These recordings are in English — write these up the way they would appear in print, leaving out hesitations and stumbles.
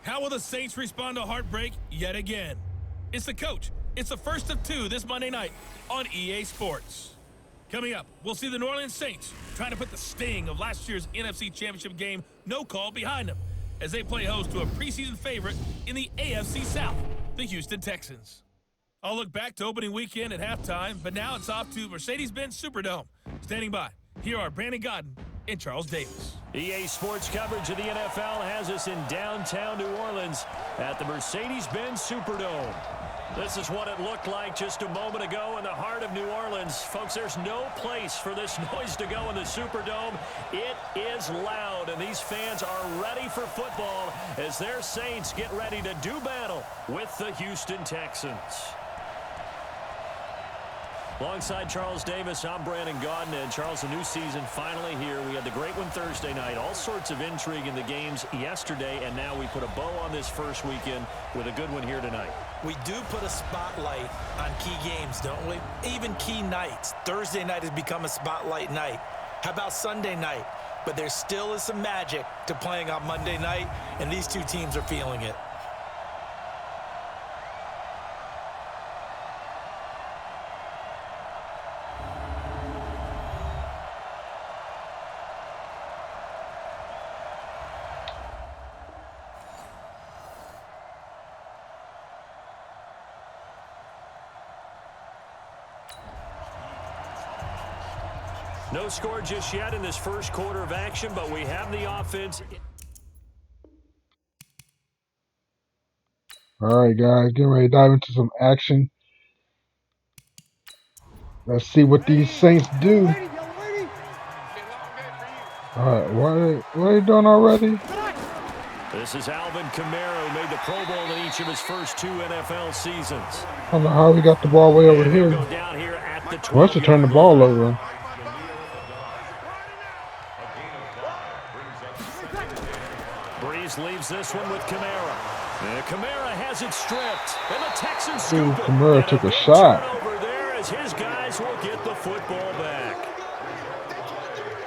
How will the Saints respond to heartbreak yet again? It's the coach. It's the first of two this Monday night on EA Sports. Coming up, we'll see the New Orleans Saints trying to put the sting of last year's NFC Championship game no call behind them as they play host to a preseason favorite in the AFC South, the Houston Texans. I'll look back to opening weekend at halftime, but now it's off to Mercedes-Benz Superdome. Standing by, here are Brandon Godden and Charles Davis. EA Sports coverage of the NFL has us in downtown New Orleans at the Mercedes-Benz Superdome. This is what it looked like just a moment ago in the heart of New Orleans. Folks, there's no place for this noise to go in the Superdome. It is loud, and these fans are ready for football as their Saints get ready to do battle with the Houston Texans. Alongside Charles Davis, I'm Brandon Godden. And Charles, a new season finally here. We had the great one Thursday night. All sorts of intrigue in the games yesterday, and now we put a bow on this first weekend with a good one here tonight. We do put a spotlight on key games, don't we? Even key nights. Thursday night has become a spotlight night. How about Sunday night? But there still is some magic to playing on Monday night, and these two teams are feeling it. No score just yet in this first quarter of action, but we have the offense. All right, guys, getting ready to dive into some action. Let's see what these Saints do. All right, what are they doing already? This is Alvin Kamara, who made the Pro Bowl in each of his first two NFL seasons. I don't know how we got the ball way over here. Go down here at the 12. Wants to turn the ball over. Brees leaves this one with Kamara. And Kamara has it stripped. And the Texans scoop it. Kamara took a shot. Over there as his guys will get the football back.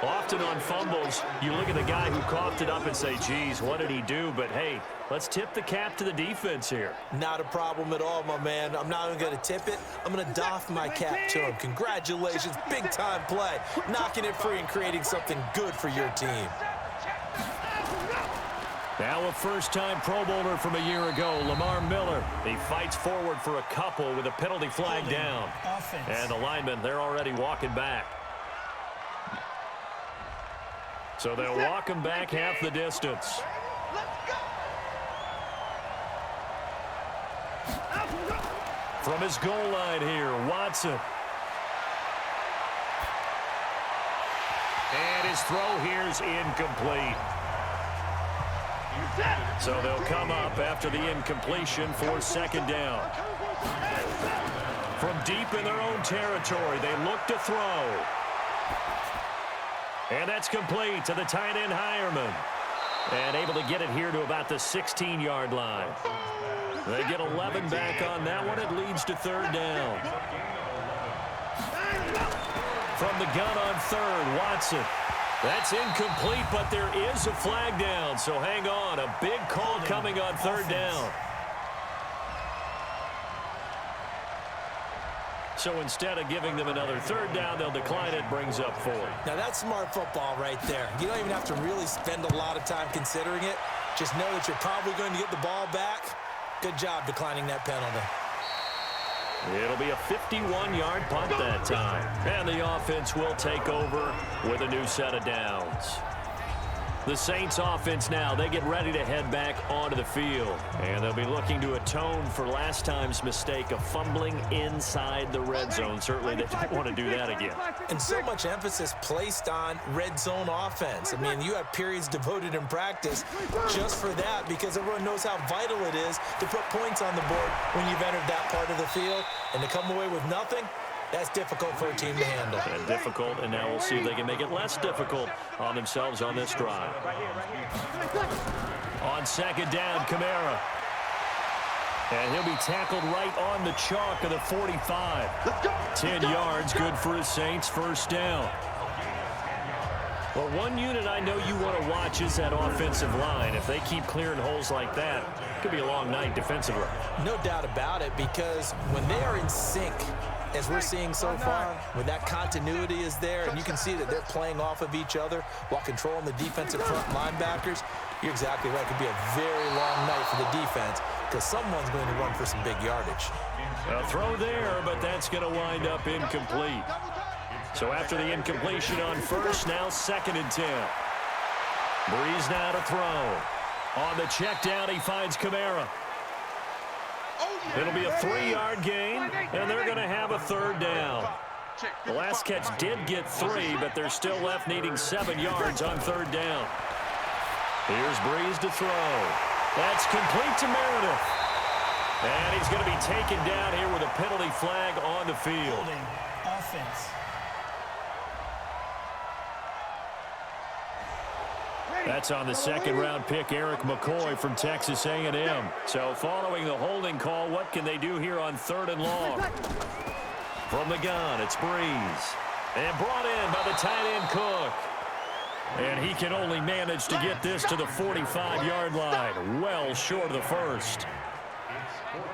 Often on fumbles, you look at the guy who coughed it up and say, geez, what did he do? But, hey, let's tip the cap to the defense here. Not a problem at all, my man. I'm not even going to tip it. I'm going to doff my cap to him. Congratulations. Big-time play. Knocking it free and creating something good for your team. Now a first-time Pro Bowler from a year ago, Lamar Miller. He fights forward for a couple with a penalty flag down. And the linemen, they're already walking back. So they'll walk him back half the distance. From his goal line here, Watson. And his throw here's incomplete. So they'll come up after the incompletion for second down. From deep in their own territory, they look to throw. And that's complete to the tight end, Hireman. And able to get it here to about the 16-yard line. They get 11 back on that one. It leads to third down. From the gun on third, Watson. That's incomplete, but there is a flag down. So hang on. A big call coming on third down. So instead of giving them another third down, they'll decline it, brings up 4. Now that's smart football right there. You don't even have to really spend a lot of time considering it. Just know that you're probably going to get the ball back. Good job declining that penalty. It'll be a 51-yard punt that time. And the offense will take over with a new set of downs. The Saints offense now, they get ready to head back onto the field. And they'll be looking to atone for last time's mistake of fumbling inside the red zone. Certainly they don't want to do that again. And so much emphasis placed on red zone offense. I mean, you have periods devoted in practice just for that because everyone knows how vital it is to put points on the board when you've entered that part of the field. And to come away with nothing, that's difficult for a team to handle. And difficult, and now we'll see if they can make it less difficult on themselves on this drive. On second down, Kamara. And he'll be tackled right on the chalk of the 45. 10 yards, good for his Saints, first down. Well, one unit I know you want to watch is that offensive line. If they keep clearing holes like that, it could be a long night defensively. No doubt about it, because when they are in sync, as we're seeing so far, when that continuity is there, and you can see that they're playing off of each other while controlling the defensive front linebackers, you're exactly right. It could be a very long night for the defense because someone's going to run for some big yardage. A throw there, but that's going to wind up incomplete. So after the incompletion on first, now 2nd and 10. Brees now to throw. On the check down, he finds Kamara. It'll be a 3-yard gain, and they're going to have a 3rd down. The last catch did get 3, but they're still left needing 7 yards on 3rd down. Here's Brees to throw. That's complete to Meredith. And he's going to be taken down here with a penalty flag on the field. Offense. That's on the 2nd-round pick, Eric McCoy from Texas A&M. So following the holding call, what can they do here on 3rd and long? From the gun, it's Brees. And brought in by the tight end Cook. And he can only manage to get this to the 45-yard line, well short of the first.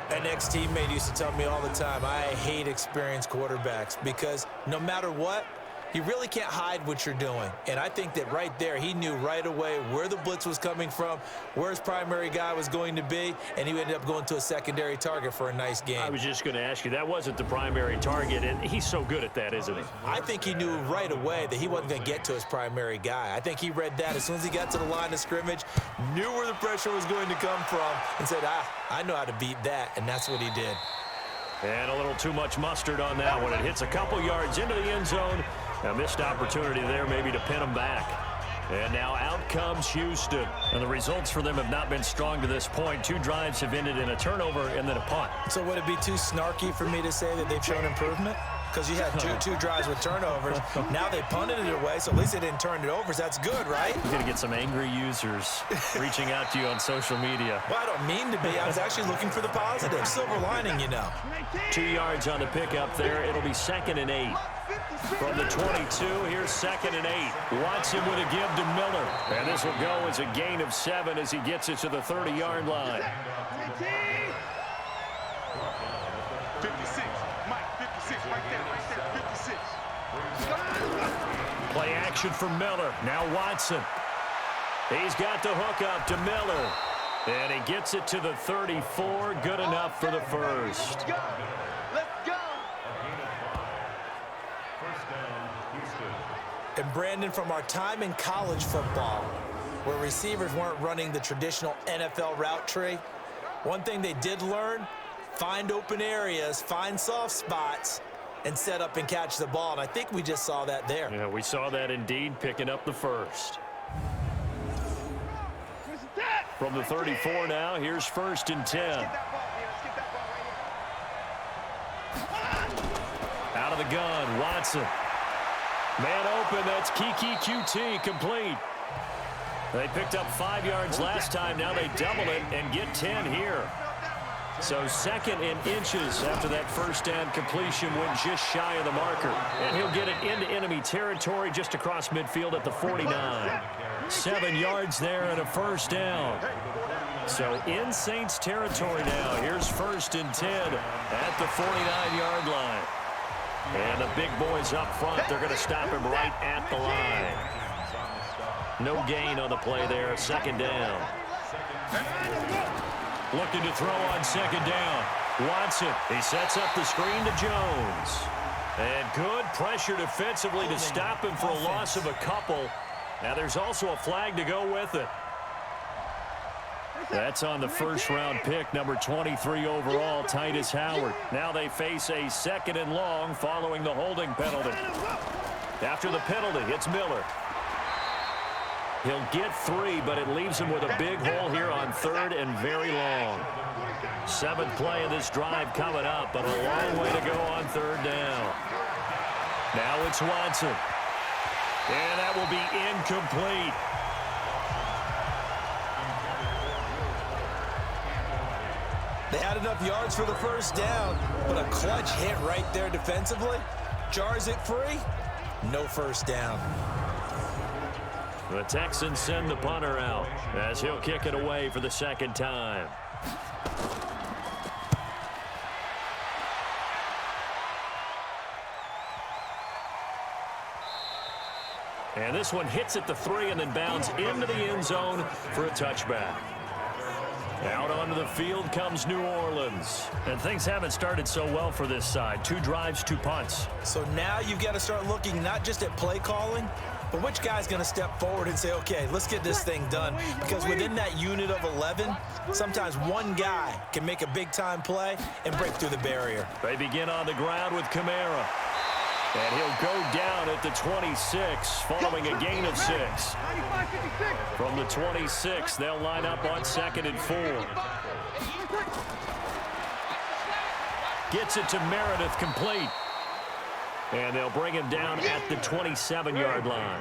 An ex-teammate used to tell me all the time, I hate experienced quarterbacks because no matter what, you really can't hide what you're doing. And I think that right there, he knew right away where the blitz was coming from, where his primary guy was going to be, and he ended up going to a secondary target for a nice game. I was just going to ask you, that wasn't the primary target, and he's so good at that, isn't he? I think he knew right away that he wasn't going to get to his primary guy. I think he read that as soon as he got to the line of scrimmage, knew where the pressure was going to come from, and said, I know how to beat that, and that's what he did. And a little too much mustard on that one. It hits a couple yards into the end zone. A missed opportunity there maybe to pin them back. And now out comes Houston. And the results for them have not been strong to this point. 2 drives have ended in a turnover and then a punt. So would it be too snarky for me to say that they've shown improvement? Because you had two drives with turnovers. Now they punted it away, so at least they didn't turn it over. So that's good, right? You're going to get some angry users reaching out to you on social media. Well, I don't mean to be. I was actually looking for the positive. Silver lining, you know. 2 yards on the pickup there. It'll be 2nd and 8. From the 22, here's 2nd and 8. Watson with a give to Miller. And this will go as a gain of 7 as he gets it to the 30-yard line. 56. Mike, 56. Right there, 56. Play action for Miller. Now Watson. He's got the hook up to Miller. And he gets it to the 34. Good enough for the first. And Brandon, from our time in college football, where receivers weren't running the traditional NFL route tree, one thing they did learn, find open areas, find soft spots, and set up and catch the ball. And I think we just saw that there. Yeah, we saw that indeed, picking up the first. From the 34 now, here's 1st and 10. Out of the gun, Watson. Man open, that's Kiki QT, complete. They picked up 5 yards last time, now they double it and get 10 here. So 2nd and inches after that first down completion went just shy of the marker. And he'll get it into enemy territory just across midfield at the 49. 7 yards there and a first down. So in Saints territory now, here's 1st and 10 at the 49-yard line. And the big boys up front, they're going to stop him right at the line. No gain on the play there, 2nd down. Looking to throw on 2nd down. Watson, he sets up the screen to Jones. And good pressure defensively to stop him for a loss of a couple. Now there's also a flag to go with it. That's on the 1st-round pick, number 23 overall, Titus Howard. Now they face a 2nd and long following the holding penalty. After the penalty, it's Miller. He'll get 3, but it leaves him with a big hole here on 3rd and very long. 7th play of this drive coming up, but a long way to go on 3rd down. Now it's Watson. And that will be incomplete. They had enough yards for the first down, but a clutch hit right there defensively. Jars it free. No first down. The Texans send the punter out as he'll kick it away for the second time. And this one hits at the 3 and then bounds into the end zone for a touchback. Out onto the field comes New Orleans. And things haven't started so well for this side. 2 drives, 2 punts. So now you've got to start looking not just at play calling, but which guy's going to step forward and say, okay, let's get this thing done. Because within that unit of 11, sometimes one guy can make a big-time play and break through the barrier. They begin on the ground with Kamara. And he'll go down at the 26, following a gain of 6. From the 26, they'll line up on 2nd and 4. Gets it to Meredith, complete. And they'll bring him down at the 27-yard line.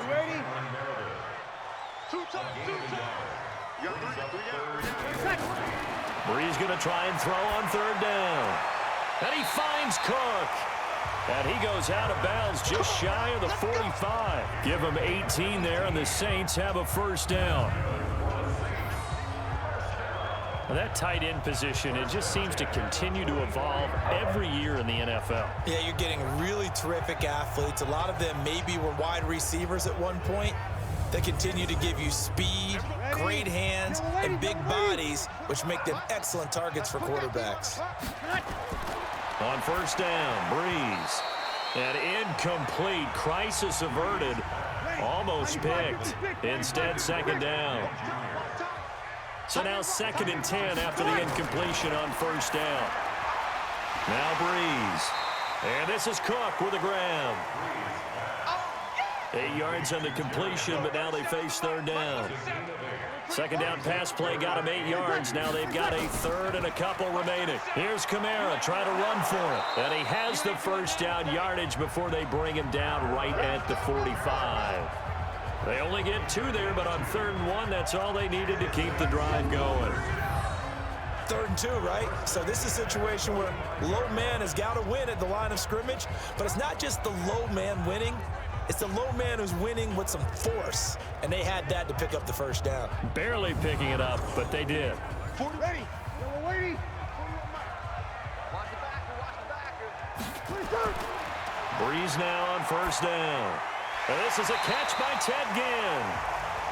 Brees going to try and throw on 3rd down. And he finds Cook. And he goes out of bounds just shy of the 45. Give him 18 there, and the Saints have a 1st down. Well, that tight end position, it just seems to continue to evolve every year in the NFL. Yeah, you're getting really terrific athletes. A lot of them maybe were wide receivers at one point. They continue to give you speed, great hands, and big bodies, which make them excellent targets for quarterbacks. On 1st down, Brees. And incomplete. Crisis averted. Almost picked. Instead, 2nd down. So now 2nd and 10 after the incompletion on 1st down. Now Brees. And this is Cook with a grab. 8 yards on the completion, but now they face 3rd down. 2nd down pass play got him 8 yards. Now they've got a 3rd and a couple remaining. Here's Kamara trying to run for it. And he has the 1st down yardage before they bring him down right at the 45. They only get 2 there, but on 3rd and 1, that's all they needed to keep the drive going. 3rd and 2, right? So this is a situation where low man has got to win at the line of scrimmage, but it's not just the low man winning. It's the low man who's winning with some force, and they had that to pick up the 1st down. Barely picking it up, but they did. Ready. We're waiting. Brees now on 1st down. And this is a catch by Ted Ginn.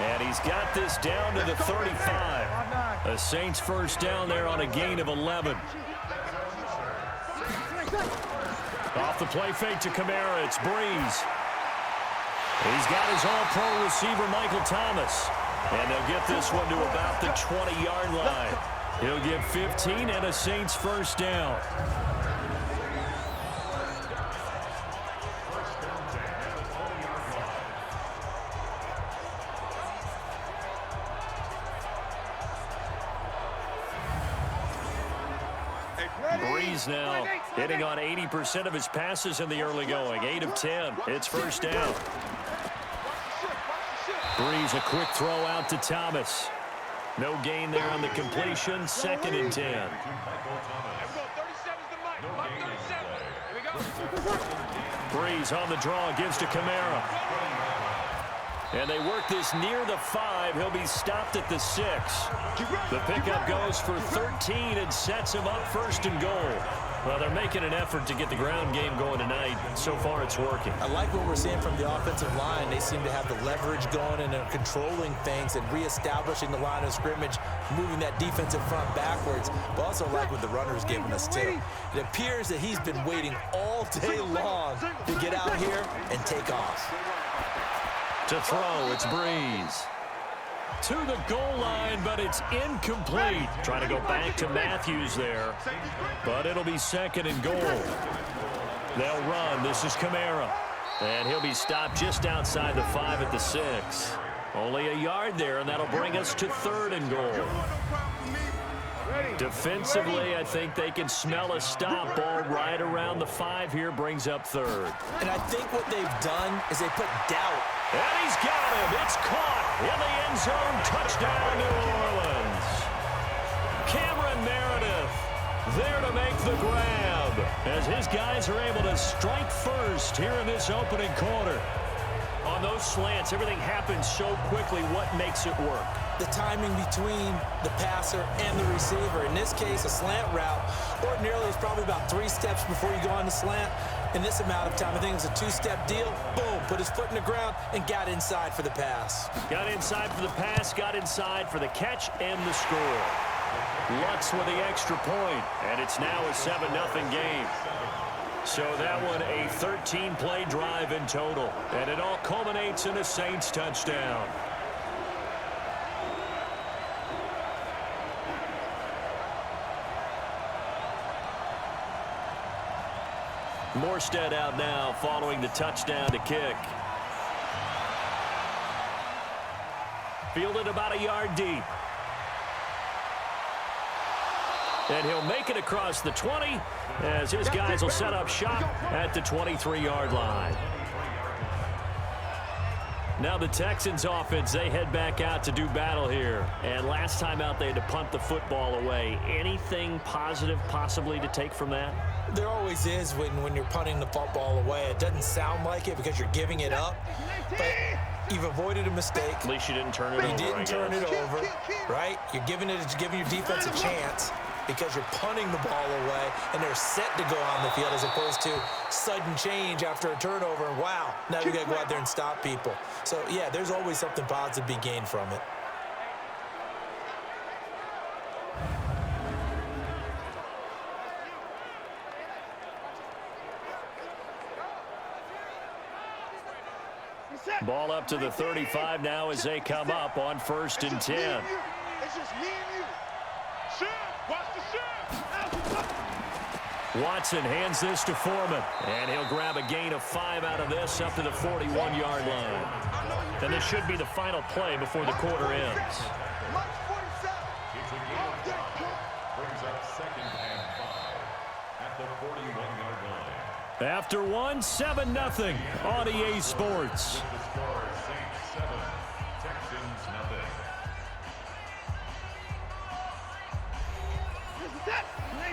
And he's got this down to the 35. The Saints 1st down there on a gain of 11. Off the play fake to Kamara, it's Brees. He's got his all-pro receiver, Michael Thomas. And they'll get this one to about the 20-yard line. He'll get 15 and a Saints 1st down. Brees now hitting on 80% of his passes in the early going. 8 of 10. It's 1st down. Brees, a quick throw out to Thomas. No gain there on the completion. 2nd and 10. Brees on the draw, gives to Kamara. And they work this near the 5. He'll be stopped at the 6. The pickup goes for 13 and sets him up 1st and goal. Well, they're making an effort to get the ground game going tonight. So far, it's working. I like what we're seeing from the offensive line. They seem to have the leverage going and they're controlling things and reestablishing the line of scrimmage, moving that defensive front backwards. But also like what the runner's giving us, too. It appears that he's been waiting all day long to get out here and take off. To throw, it's Brees. To the goal line, but it's incomplete. Trying to go back to Matthews there, but it'll be 2nd and goal. They'll run. This is Kamara. And he'll be stopped just outside the 5 at the 6. Only a yard there, and that'll bring us to 3rd and goal. Defensively, I think they can smell a stop. Ball right around the 5 here, brings up 3rd. And I think what they've done is they put doubt. And he's got him. It's caught in the end zone. Touchdown, New Orleans. Cameron Meredith there to make the grab as his guys are able to strike first here in this opening quarter. on those slants, everything happens so quickly. What makes it work? The timing between the passer and the receiver. In this case, a slant route ordinarily is probably about 3 steps before you go on the slant. In this amount of time, I think it was a 2-step deal. Boom, put his foot in the ground and got inside for the pass. Got inside for the pass, got inside for the catch and the score. Lutz with the extra point, and it's now a 7-0 game. So that one a 13-play drive in total, and it all culminates in a Saints touchdown. Morstead out now following the touchdown to kick. Fielded about a yard deep. And he'll make it across the 20 as his guys will set up shop at the 23-yard line. Now the Texans offense, they head back out to do battle here. And last time out, they had to punt the football away. Anything positive possibly to take from that? There always is when you're punting the football away. It doesn't sound like it because you're giving it up, but you've avoided a mistake. At least you didn't turn it over. You didn't turn it over, right? You're giving your defense a chance because you're punting the ball away, and they're set to go on the field as opposed to sudden change after a turnover. And wow, now we got to go out there and stop people. So, yeah, there's always something positive to be gained from it. Ball up to the 35 now as they come up on 1st and 10. It's just me and you. Shoot! Watch the shoot! Watson hands this to Foreman, and he'll grab a gain of 5 out of this up to the 41-yard line. And this should be the final play before the quarter ends. Brings up 2nd and 5 at the 41-yard line. After one, 7-0 on EA Sports. The score, Saints 7, Texans 0. This is it.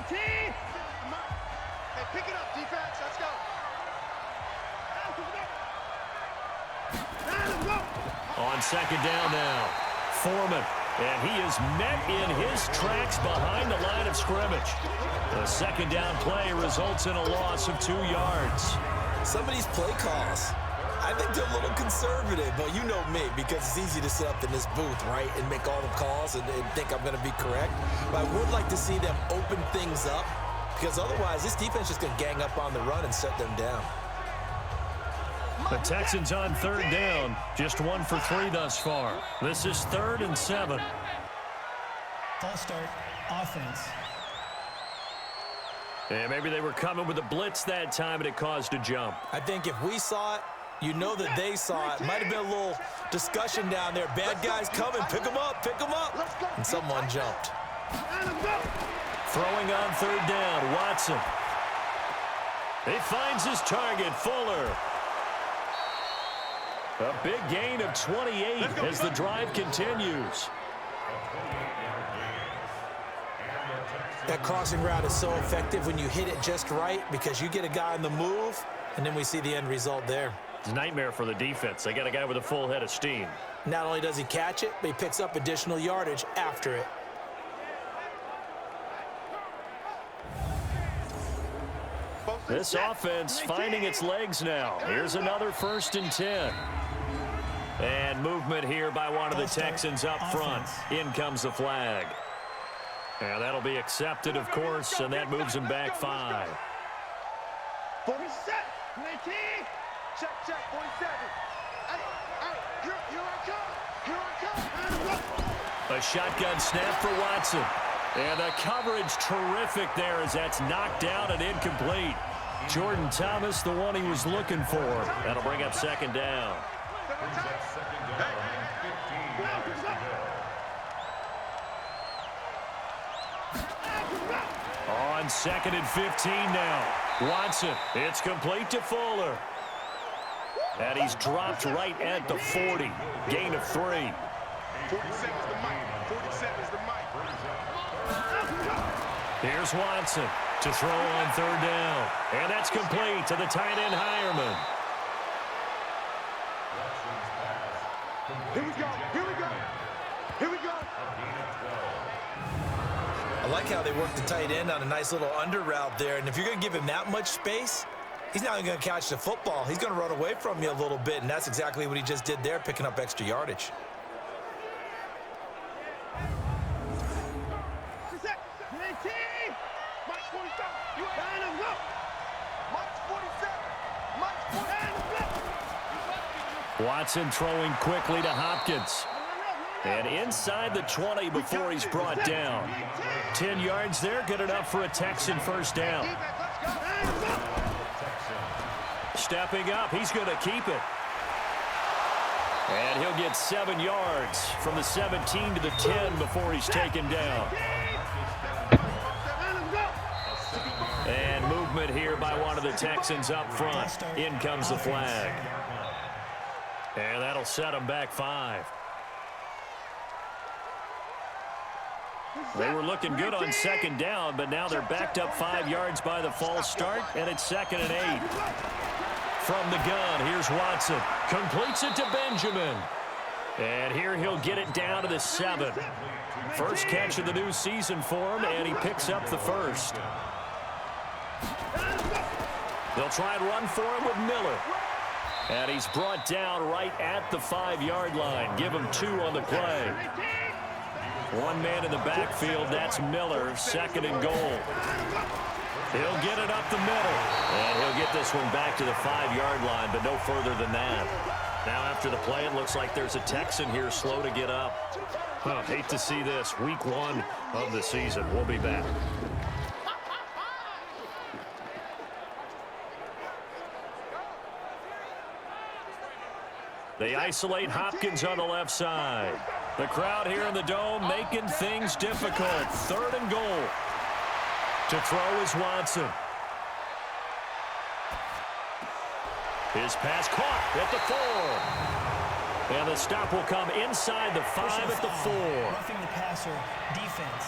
19. Hey, pick it up, defense. Let's go. On 2nd down now, Foreman. And he is met in his tracks behind the line of scrimmage. The 2nd down play results in a loss of 2 yards. Some of these play calls, I think they're a little conservative, but you know me, because it's easy to sit up in this booth, right, and make all the calls and think I'm going to be correct. But I would like to see them open things up, because otherwise this defense is going to gang up on the run and shut them down. The Texans on 3rd down, just 1 for 3 thus far. This is 3rd and 7. False start, offense. And maybe they were coming with a blitz that time and it caused a jump. I think if we saw it, you know that they saw it. Might have been a little discussion down there. Bad guys coming, pick them up, and someone jumped. Throwing on 3rd down, Watson. He finds his target, Fuller. A big gain of 28 as the drive continues. That crossing route is so effective when you hit it just right because you get a guy on the move, and then we see the end result there. It's a nightmare for the defense. They got a guy with a full head of steam. Not only does he catch it, but he picks up additional yardage after it. This offense finding its legs now. Here's another 1st and 10. And movement here by one of the Texans up front. In comes the flag. And that'll be accepted, of course, and that moves him back 5. 47, 19. Check, 47. Here I come. A shotgun snap for Watson. And the coverage terrific there as that's knocked down and incomplete. Jordan Thomas, the one he was looking for. That'll bring up 2nd down. Brings up 2nd down and 15 yards to go. On 2nd and 15 now. Watson, it's complete to Fuller. And he's dropped right at the 40. Gain of 3. 47 is the mic. 47 is the mic. Here's Watson to throw on 3rd down. And that's complete to the tight end, Hireman. Here we go. Here we go. Here we go. I like how they work the tight end on a nice little under route there. And if you're going to give him that much space, he's not even going to catch the football. He's going to run away from you a little bit, and that's exactly what he just did there, picking up extra yardage. Watson throwing quickly to Hopkins. And inside the 20 before he's brought down. 10 yards there, good enough for a Texan first down. Stepping up, he's going to keep it. And he'll get 7 yards from the 17 to the 10 before he's taken down. And movement here by one of the Texans up front. In comes the flag. And that'll set them back 5. They were looking good on second down, but now they're backed up 5 yards by the false start, and it's 2nd and 8. From the gun, here's Watson. Completes it to Benjamin. And here he'll get it down to the 7. First catch of the new season for him, and he picks up the first. They'll try and run for him with Miller. And he's brought down right at the 5-yard line. Give him 2 on the play. One man in the backfield, that's Miller, 2nd and goal. He'll get it up the middle. And he'll get this one back to the 5-yard line, but no further than that. Now after the play, it looks like there's a Texan here slow to get up. Hate to see this. Week 1 of the season. We'll be back. They isolate Hopkins on the left side. The crowd here in the Dome making things difficult. 3rd and goal. To throw is Watson. His pass caught at the 4. And the stop will come inside the 5 at the 4. Roughing the passer, defense.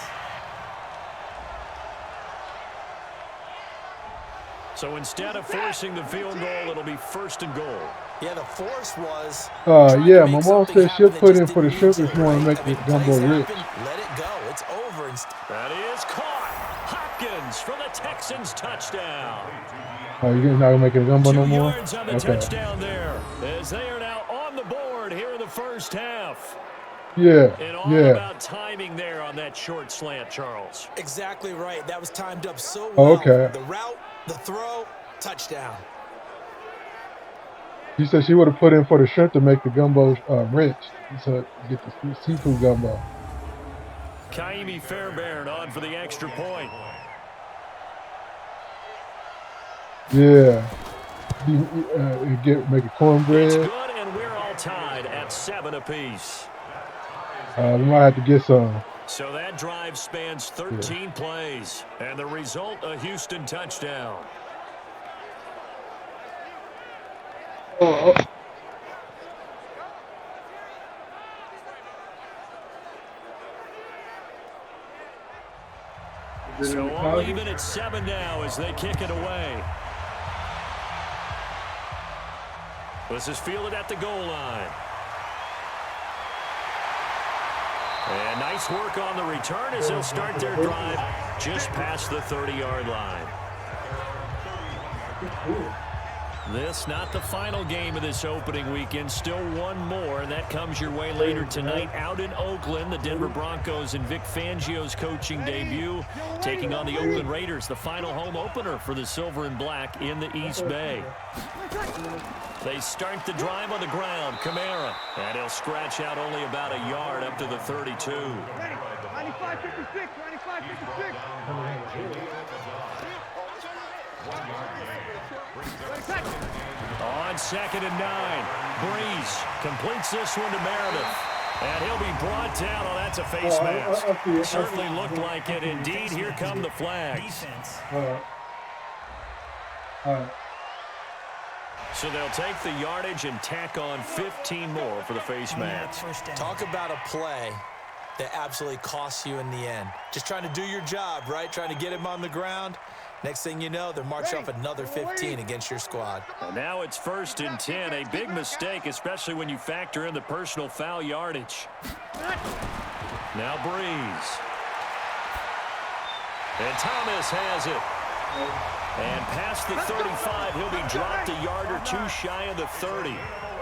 So instead of forcing the field goal, it'll be 1st and goal. Yeah, the force was... yeah, my mom said she'll put in for the shrimp if you want to make the gumbo rich. Let it go. It's over. That is caught. Hopkins for the Texans touchdown. Oh, you're not going to make it a gumbo no 2 more? yards on the touchdown there, as they are now on the board here in the first half. Yeah, And all about timing there on that short slant, Charles. Exactly right. That was timed up so well. Okay. The route, the throw, touchdown. She said she would have put in for the shrimp to make the gumbo rich. So get the seafood gumbo. Kaimi Fairbairn on for the extra point. Yeah. Make a cornbread. It's good, and we're all tied at 7 apiece. We might have to get some. So that drive spans 13 plays, and the result, a Houston touchdown. Oh. So all even at 7 now as they kick it away. This is fielded at the goal line. And nice work on the return as they'll start their drive just past the 30-yard line. This not the final game of this opening weekend. Still one more, and that comes your way later tonight out in Oakland. The Denver Broncos and Vic Fangio's coaching debut taking on the Oakland Raiders, the final home opener for the Silver and Black in the East Bay. They start the drive on the ground. Kamara, and he'll scratch out only about a yard up to the 32. 95-56, 95-56. On 2nd and 9, Brees completes this one to Meredith. And he'll be brought down. Oh, that's a face mask. Certainly looked like it. Indeed, here come the flags. Defense. So they'll take the yardage and tack on 15 more for the face mask. Talk about a play that absolutely costs you in the end. Just trying to do your job, right? Trying to get him on the ground. Next thing you know, they're marching off another 15 against your squad. And now it's 1st and 10. A big mistake, especially when you factor in the personal foul yardage. Now Brees. And Thomas has it. And past the 35, he'll be dropped a yard or two shy of the 30.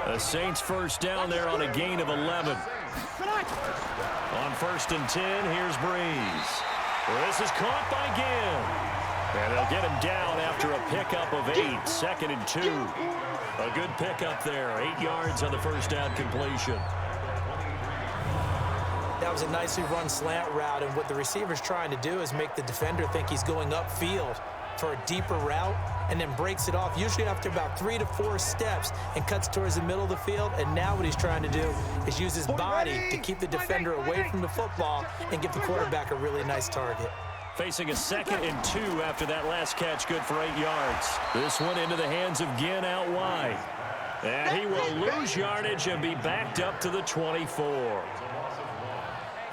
The Saints first down there on a gain of 11. On 1st and 10, here's Brees. This is caught by Ginn. And they'll get him down after a pickup of 8, 2nd and 2. A good pickup there, 8 yards on the first down completion. That was a nicely run slant route, and what the receiver's trying to do is make the defender think he's going upfield for a deeper route and then breaks it off, usually after about 3 to 4 steps, and cuts towards the middle of the field. And now what he's trying to do is use his body to keep the defender away from the football and give the quarterback a really nice target. Facing a 2nd and 2 after that last catch, good for 8 yards. This one into the hands of Ginn out wide. And he will lose yardage and be backed up to the 24.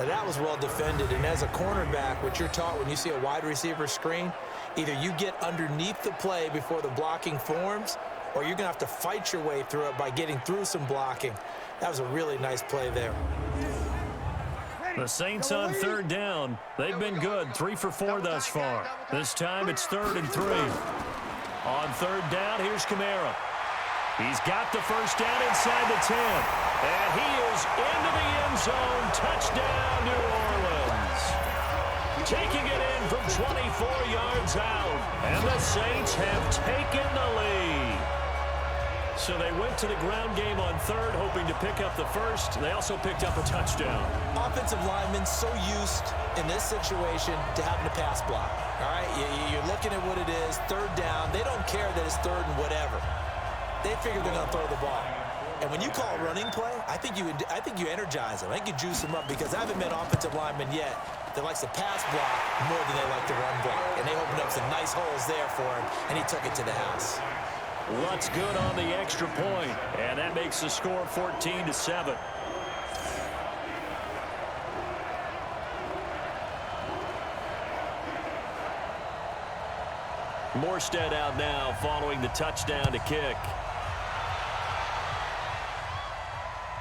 Now that was well defended, and as a cornerback, what you're taught when you see a wide receiver screen, either you get underneath the play before the blocking forms, or you're going to have to fight your way through it by getting through some blocking. That was a really nice play there. The Saints on 3rd down. They've been good, 3 for 4 thus far. This time it's 3rd and 3. On 3rd down, here's Kamara. He's got the first down inside the 10. And he is into the end zone. Touchdown, New Orleans. Taking it in from 24 yards out. And the Saints have taken the lead. So they went to the ground game on 3rd, hoping to pick up the first. They also picked up a touchdown. Offensive linemen so used in this situation to having to pass block. All right, you're looking at what it is, 3rd down. They don't care that it's 3rd and whatever. They figure they're going to throw the ball. And when you call a running play, I think you energize them. I think you juice them up, because I haven't met offensive linemen yet that likes to pass block more than they like to run block. And they opened up some nice holes there for him, and he took it to the house. What's good on the extra point, and that makes the score 14-7. Morstead out now following the touchdown to kick.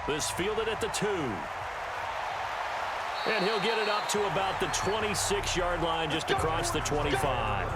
This fielded at the 2. And he'll get it up to about the 26-yard line, just across the 25.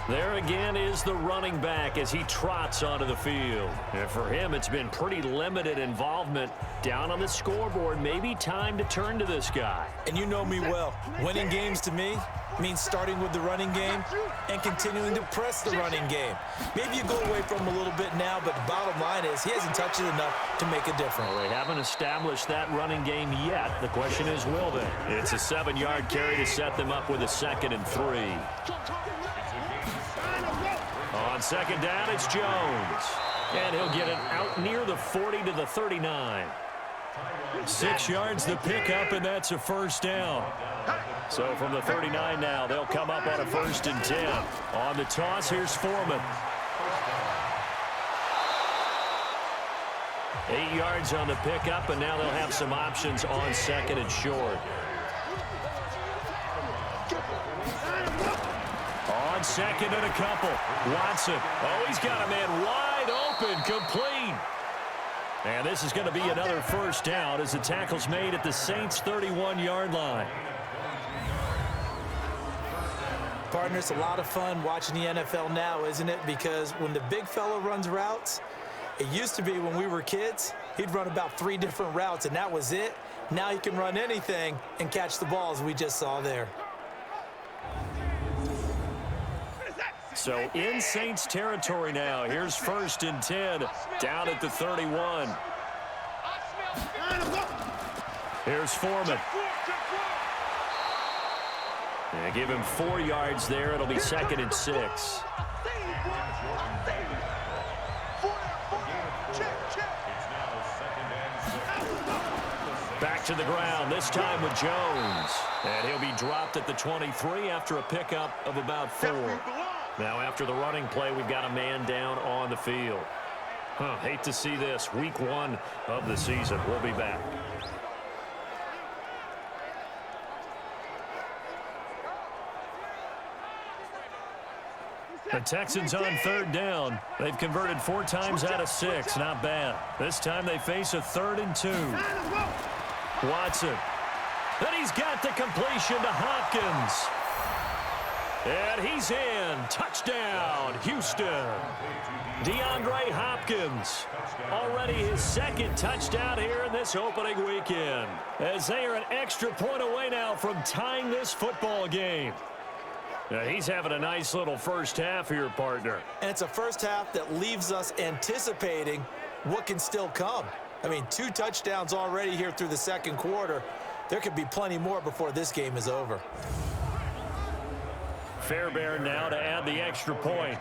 There again is the running back as he trots onto the field. And for him, it's been pretty limited involvement down on the scoreboard. Maybe time to turn to this guy. And you know me well. Winning games to me means starting with the running game and continuing to press the running game. Maybe you go away from him a little bit now, but the bottom line is he hasn't touched it enough to make a difference. Well, they haven't established that running game yet. The question is, will they? It's a 7-yard carry to set them up with a 2nd and 3. On 2nd down, it's Jones. And he'll get it out near the 40 to the 39. 6 yards the pickup, and that's a first down. So from the 39 now, they'll come up on a 1st and 10. On the toss, here's Foreman. 8 yards on the pickup, and now they'll have some options on 2nd and short. On 2nd and a couple. Watson. Oh, he's got a man wide open, complete. And this is going to be another first down as the tackle's made at the Saints' 31-yard line. Partner, it's a lot of fun watching the NFL now, isn't it? Because when the big fella runs routes, it used to be when we were kids, he'd run about 3 different routes, and that was it. Now he can run anything and catch the balls we just saw there. So in Saints territory now. Here's 1st and 10 down at the 31. Here's Foreman. They give him 4 yards there. It'll be 2nd and 6. Back to the ground, this time with Jones. And he'll be dropped at the 23 after a pickup of about 4. Now, after the running play, we've got a man down on the field. Hate to see this. Week 1 of the season. We'll be back. The Texans on third down. They've converted 4 times out of 6. Not bad. This time they face a 3rd and 2. Watson. And he's got the completion to Hopkins. And he's in. Touchdown, Houston. DeAndre Hopkins. Already his 2nd touchdown here in this opening weekend. As they are an extra point away now from tying this football game. Now he's having a nice little first half here, partner. And it's a first half that leaves us anticipating what can still come. I mean, 2 touchdowns already here through the 2nd quarter. There could be plenty more before this game is over. Fairbairn now to add the extra point.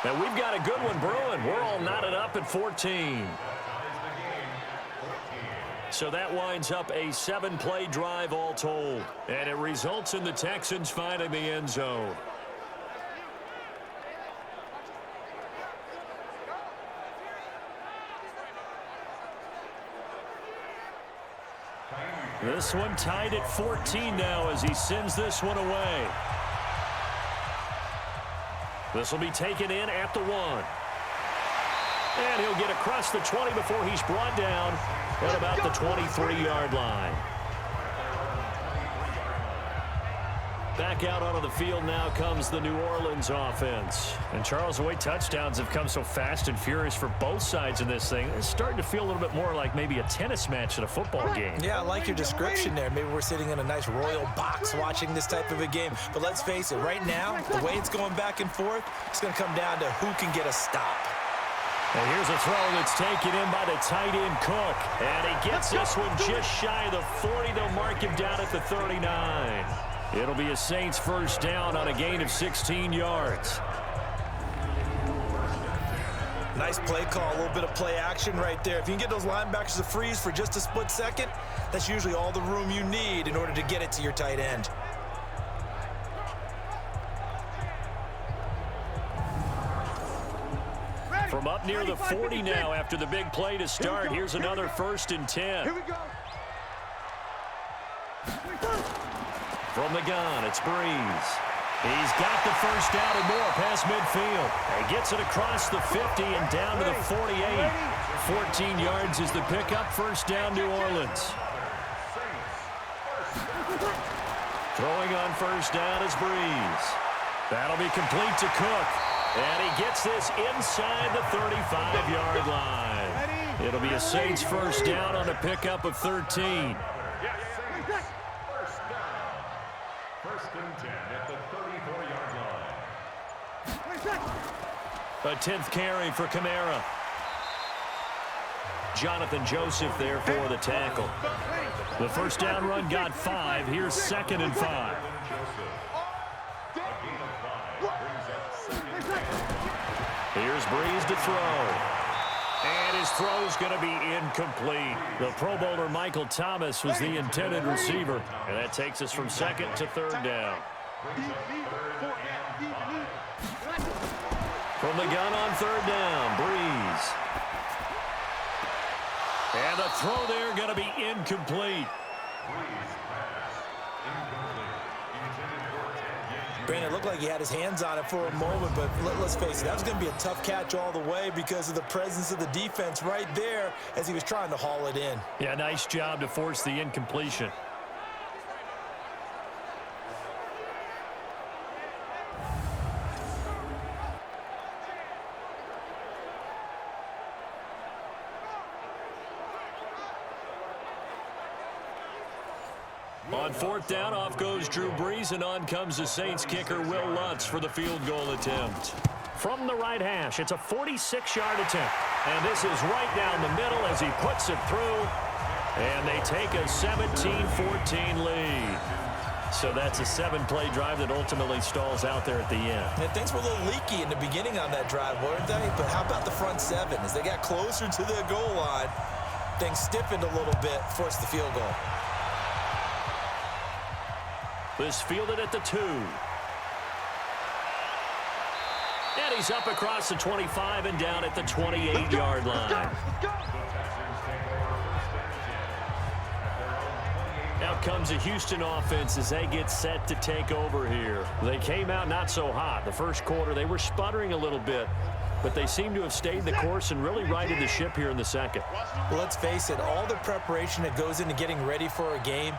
And we've got a good one brewing. We're all knotted up at 14. So that winds up a 7-play drive all told. And it results in the Texans finding the end zone. This one tied at 14 now as he sends this one away. This will be taken in at the 1. And he'll get across the 20 before he's brought down at about the 23-yard line. Back out onto the field now comes the New Orleans offense. And Charles, the way touchdowns have come so fast and furious for both sides in this thing, it's starting to feel a little bit more like maybe a tennis match at a football game. Yeah, I like your description there. Maybe we're sitting in a nice royal box watching this type of a game. But let's face it, right now, the way it's going back and forth, it's going to come down to who can get a stop. And here's a throw that's taken in by the tight end Cook. And he gets this one just shy of the 40. They'll mark him down at the 39. It'll be a Saints first down on a gain of 16 yards. Nice play call, a little bit of play action right there. If you can get those linebackers to freeze for just a split second, that's usually all the room you need in order to get it to your tight end. From up near the 40 now after the big play to start. Here's another 1st and 10. Here we go. From the gun, it's Brees. He's got the first down and more past midfield. And gets it across the 50 and down to the 48. 14 yards is the pickup. First down, New Orleans. Throwing on first down is Brees. That'll be complete to Cook. And he gets this inside the 35-yard line. It'll be a Saints first down on a pickup of 13. First and 10 at the 34-yard line. A 10th carry for Kamara. Jonathan Joseph there for the tackle. The first down run got 5. Here's 2nd and 5. Here's Brees to throw. And his throw's going to be incomplete. The Pro Bowler Michael Thomas was the intended receiver. And that takes us from 2nd to 3rd down. From the gun on 3rd down, Brees. And the throw there going to be incomplete. Brandon, it looked like he had his hands on it for a moment, but let's face it, that was going to be a tough catch all the way because of the presence of the defense right there as he was trying to haul it in. Yeah, nice job to force the incompletion. On 4th down, off goes Drew Brees, and on comes the Saints kicker, Will Lutz, for the field goal attempt. From the right hash, it's a 46-yard attempt. And this is right down the middle as he puts it through. And they take a 17-14 lead. So that's a 7-play drive that ultimately stalls out there at the end. And things were a little leaky in the beginning on that drive, weren't they? But how about the front 7? As they got closer to the goal line, things stiffened a little bit, forced the field goal. This fielded at the 2. And he's up across the 25 and down at the 28-yard line. Out comes the Houston offense as they get set to take over here. They came out not so hot. The first quarter, they were sputtering a little bit, but they seem to have stayed the course and really righted the ship here in the second. Well, let's face it, all the preparation that goes into getting ready for a game,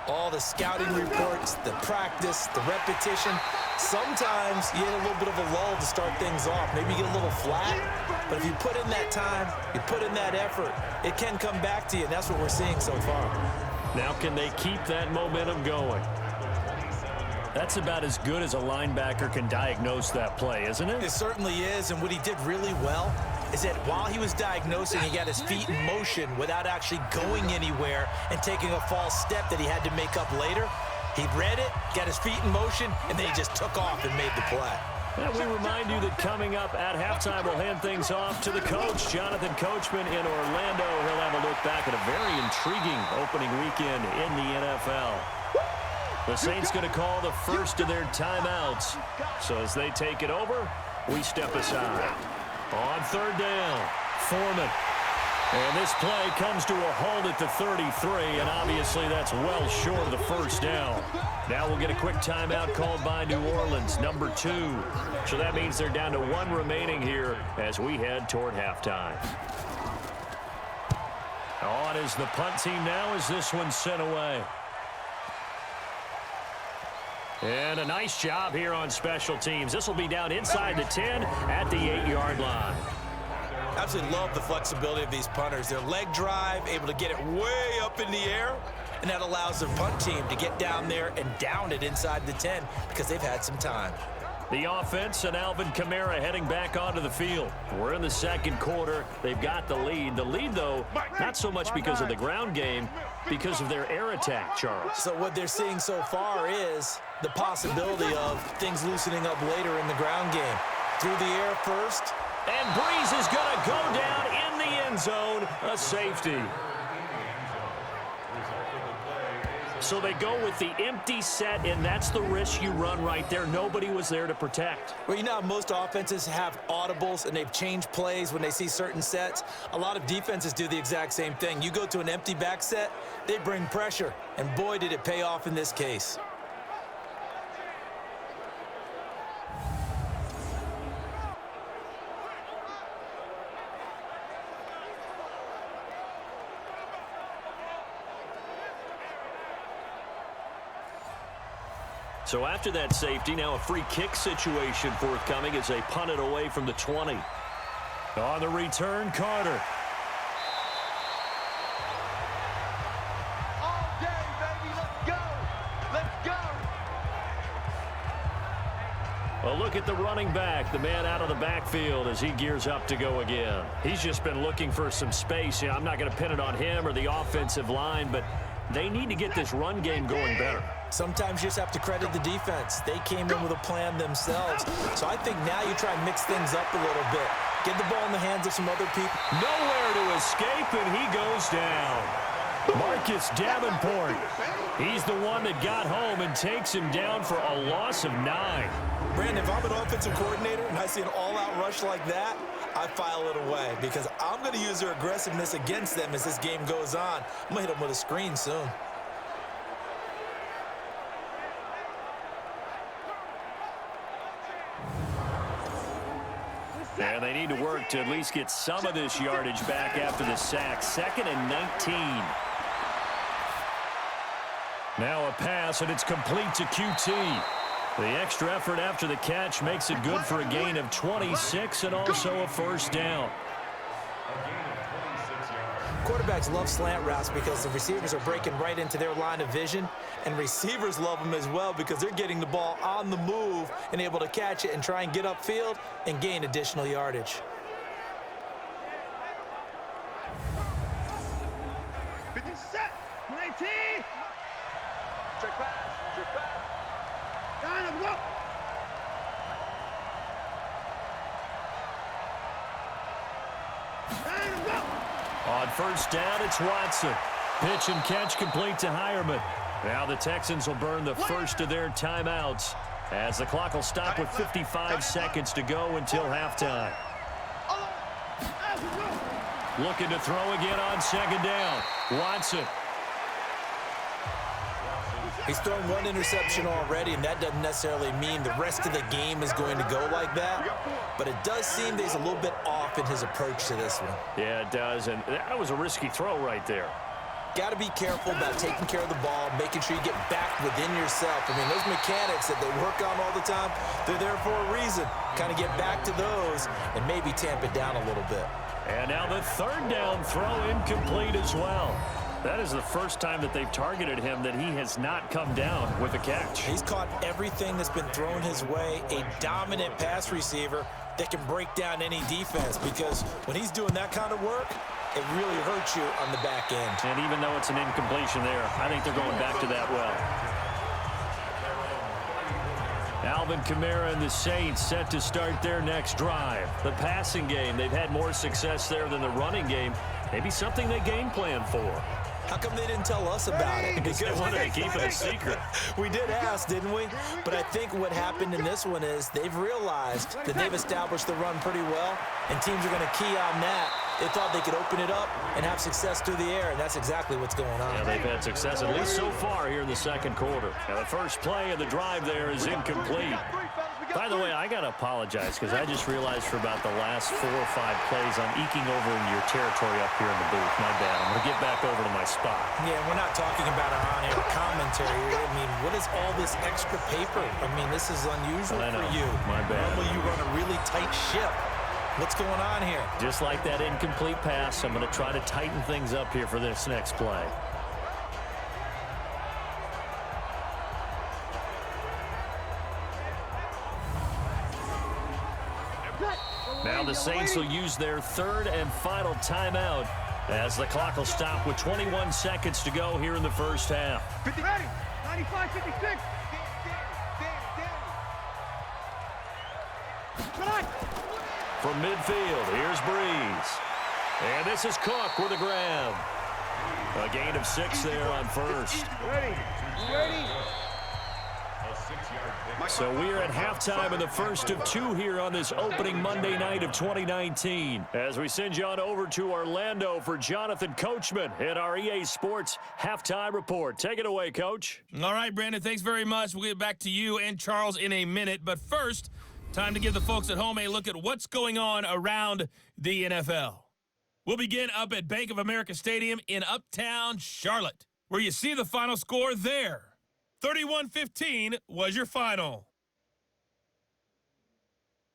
all the scouting reports, the practice, the repetition, sometimes you get a little bit of a lull to start things off. Maybe you get a little flat, but if you put in that time, you put in that effort, it can come back to you, and that's what we're seeing so far. Now can they keep that momentum going? That's about as good as a linebacker can diagnose that play, isn't it? It certainly is, and what he did really well is that while he was diagnosing, he got his feet in motion without actually going anywhere and taking a false step that he had to make up later. He read it, got his feet in motion, and then he just took off and made the play. And we remind you that coming up at halftime, we'll hand things off to the coach, Jonathan Coachman in Orlando. He'll have a look back at a very intriguing opening weekend in the NFL. The Saints going to call the first of their timeouts. So as they take it over, we step aside. On third down, Foreman. And this play comes to a halt at the 33, and obviously that's well short of the first down. Now we'll get a quick timeout called by New Orleans, number 2. So that means they're down to 1 remaining here as we head toward halftime. On is the punt team now as this one's sent away. And a nice job here on special teams. This will be down inside the 10 at the 8-yard line. Absolutely love the flexibility of these punters. Their leg drive, able to get it way up in the air, and that allows their punt team to get down there and down it inside the 10 because they've had some time. The offense and Alvin Kamara heading back onto the field. We're in the second quarter. They've got the lead. The lead, though, not so much because of the ground game, because of their air attack, Charles. So what they're seeing so far is the possibility of things loosening up later in the ground game. Through the air first. And Brees is going to go down in the end zone, a safety. So they go with the empty set, and that's the risk you run right there. Nobody was there to protect. Well, you know how most offenses have audibles, and they've changed plays when they see certain sets. A lot of defenses do the exact same thing. You go to an empty back set, they bring pressure, and boy, did it pay off in this case. So after that safety, now a free kick situation forthcoming as they punt it away from the 20. On the return, Carter. All day, baby. Let's go. Let's go. A look at the running back, the man out of the backfield as he gears up to go again. He's just been looking for some space. I'm not going to pin it on him or the offensive line, but they need to get this run game going better. Sometimes you just have to credit the defense. They came in with a plan themselves. So I think now you try and mix things up a little bit. Get the ball in the hands of some other people. Nowhere to escape, and he goes down. Marcus Davenport. He's the one that got home and takes him down for a loss of 9. Brandon, if I'm an offensive coordinator and I see an all-out rush like that, I file it away because I'm going to use their aggressiveness against them as this game goes on. I'm going to hit them with a screen soon. And they need to work to at least get some of this yardage back after the sack. 2nd and 19. Now a pass, and it's complete to QT. The extra effort after the catch makes it good for a gain of 26 and also a first down. Quarterbacks love slant routes because the receivers are breaking right into their line of vision, and receivers love them as well because they're getting the ball on the move and able to catch it and try and get upfield and gain additional yardage. Set. 19. Check pass. Check pass. Line up, go. Line up, go. On first down, it's Watson. Pitch and catch complete to Hireman. Now the Texans will burn the first of their timeouts as the clock will stop with 55 seconds to go until halftime. Looking to throw again on second down. Watson. He's thrown one interception already, and that doesn't necessarily mean the rest of the game is going to go like that. But it does seem that he's a little bit off in his approach to this one. Yeah, it does, and that was a risky throw right there. Got to be careful about taking care of the ball, making sure you get back within yourself. I mean, those mechanics that they work on all the time, they're there for a reason. Kind of get back to those and maybe tamp it down a little bit. And now the third down throw incomplete as well. That is the first time that they've targeted him that he has not come down with a catch. He's caught everything that's been thrown his way, a dominant pass receiver that can break down any defense, because when he's doing that kind of work, it really hurts you on the back end. And even though it's an incompletion there, I think they're going back to that well. Alvin Kamara and the Saints set to start their next drive. The passing game, they've had more success there than the running game. Maybe something they game plan for. How come they didn't tell us about it? Because they wanted to keep it a secret. We did ask, didn't we? But I think what happened in this one is they've realized that they've established the run pretty well, and teams are going to key on that. They thought they could open it up and have success through the air, and that's exactly what's going on. Yeah, they've had success, at least so far, here in the second quarter. Now, the first play of the drive there is incomplete. By the way, I got to apologize because I just realized for about the last 4 or 5 plays, I'm eking over in your territory up here in the booth. My bad. I'm going to get back over to my spot. Yeah, we're not talking about our on-air commentary. I mean, what is all this extra paper? I mean, this is unusual for you. My bad. Normally you run a really tight ship. What's going on here? Just like that incomplete pass, I'm going to try to tighten things up here for this next play. Now the Saints will use their third and final timeout as the clock will stop with 21 seconds to go here in the first half. 50 ready. 95, 56. From midfield, here's Brees. And this is Cook with a grab. A gain of 6 there on first. Ready. Ready. So we are at halftime in the first of 2 here on this opening Monday night of 2019. As we send you on over to Orlando for Jonathan Coachman in our EA Sports Halftime Report. Take it away, Coach. All right, Brandon, thanks very much. We'll get back to you and Charles in a minute. But first, time to give the folks at home a look at what's going on around the NFL. We'll begin up at Bank of America Stadium in Uptown Charlotte, where you see the final score there. 31-15 was your final.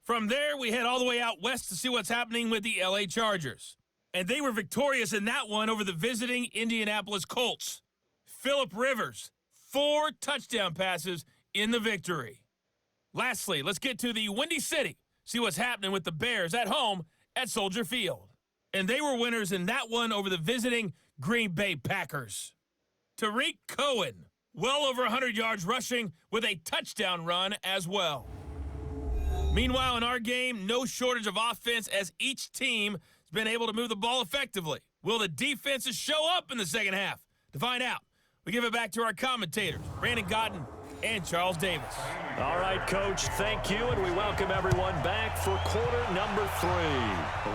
From there, we head all the way out west to see what's happening with the LA Chargers. And they were victorious in that one over the visiting Indianapolis Colts. Phillip Rivers, 4 touchdown passes in the victory. Lastly, let's get to the Windy City, see what's happening with the Bears at home at Soldier Field. And they were winners in that one over the visiting Green Bay Packers. Tariq Cohen, well over 100 yards rushing with a touchdown run as well. Meanwhile, in our game, no shortage of offense as each team has been able to move the ball effectively. Will the defenses show up in the second half? To find out, we give it back to our commentators, Brandon Godden and Charles Davis. All right, Coach, thank you, and we welcome everyone back for quarter number 3.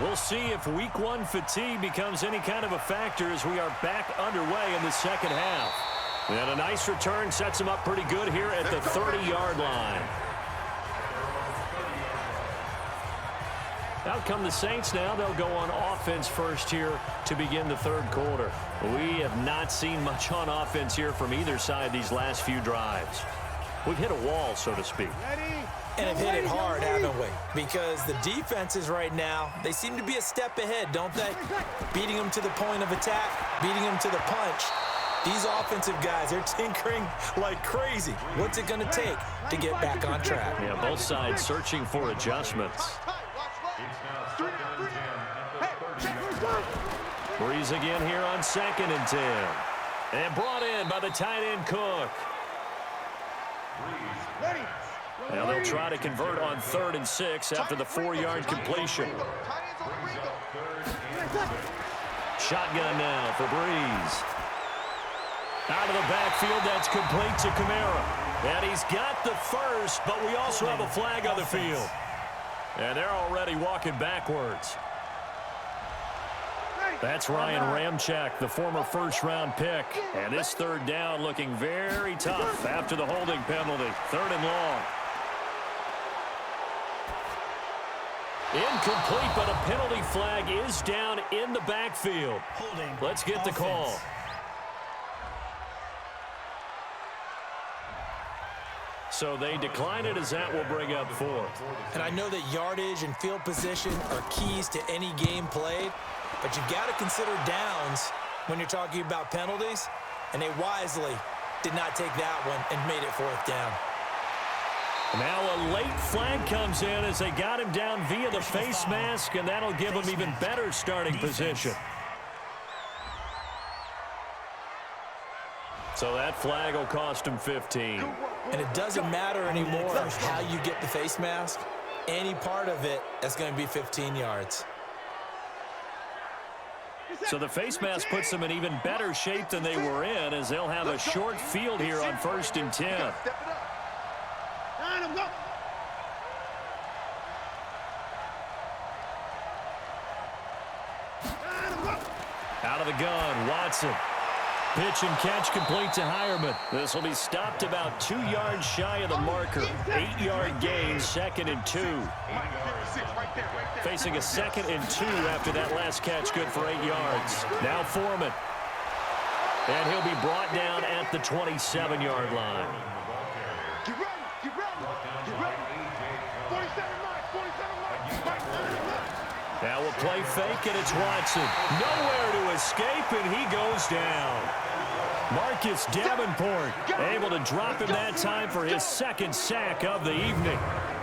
We'll see if week 1 fatigue becomes any kind of a factor as we are back underway in the second half. And a nice return sets him up pretty good here at the 30-yard line. Out come the Saints now. They'll go on offense first here to begin the third quarter. We have not seen much on offense here from either side these last few drives. We've hit a wall, so to speak. And have hit it hard, haven't we? Because the defenses right now, they seem to be a step ahead, don't they? Beating them to the point of attack, beating them to the punch. These offensive guys, they're tinkering like crazy. What's it going to take to get back on track? Yeah, both sides searching for adjustments. Brees again here on 2nd and 10. And brought in by the tight end Cook. Now they'll try to convert on 3rd and 6 after the 4-yard completion. Shotgun now for Brees. Out of the backfield, that's complete to Kamara. And he's got the first, but we also have a flag on the field. And they're already walking backwards. That's Ryan Ramczyk, the former first-round pick. And this third down looking very tough after the holding penalty. 3rd and long. Incomplete, but a penalty flag is down in the backfield. Holding. Let's get the call. So they decline it as that will bring up 4th. And I know that yardage and field position are keys to any game played, but you've got to consider downs when you're talking about penalties, and they wisely did not take that one and made it 4th down. Now a late flag comes in as they got him down via the face mask, and that'll give him even better starting position. So that flag will cost him 15. And it doesn't matter anymore how you get the face mask. Any part of it is going to be 15 yards. So the face mask puts them in even better shape than they were in, as they'll have a short field here on 1st and 10. Out of the gun, Watson. Pitch and catch complete to Hireman. This will be stopped about 2 yards shy of the marker. 8-yard gain, 2nd and 2. Facing a 2nd and 2 after that last catch, good for 8 yards. Now Foreman. And he'll be brought down at the 27-yard line. Get ready, get ready, get ready. 47 mark. Now we'll play fake, and it's Watson. Nowhere to escape, and he goes down. Marcus Davenport able to drop him that time for his 2nd sack of the evening.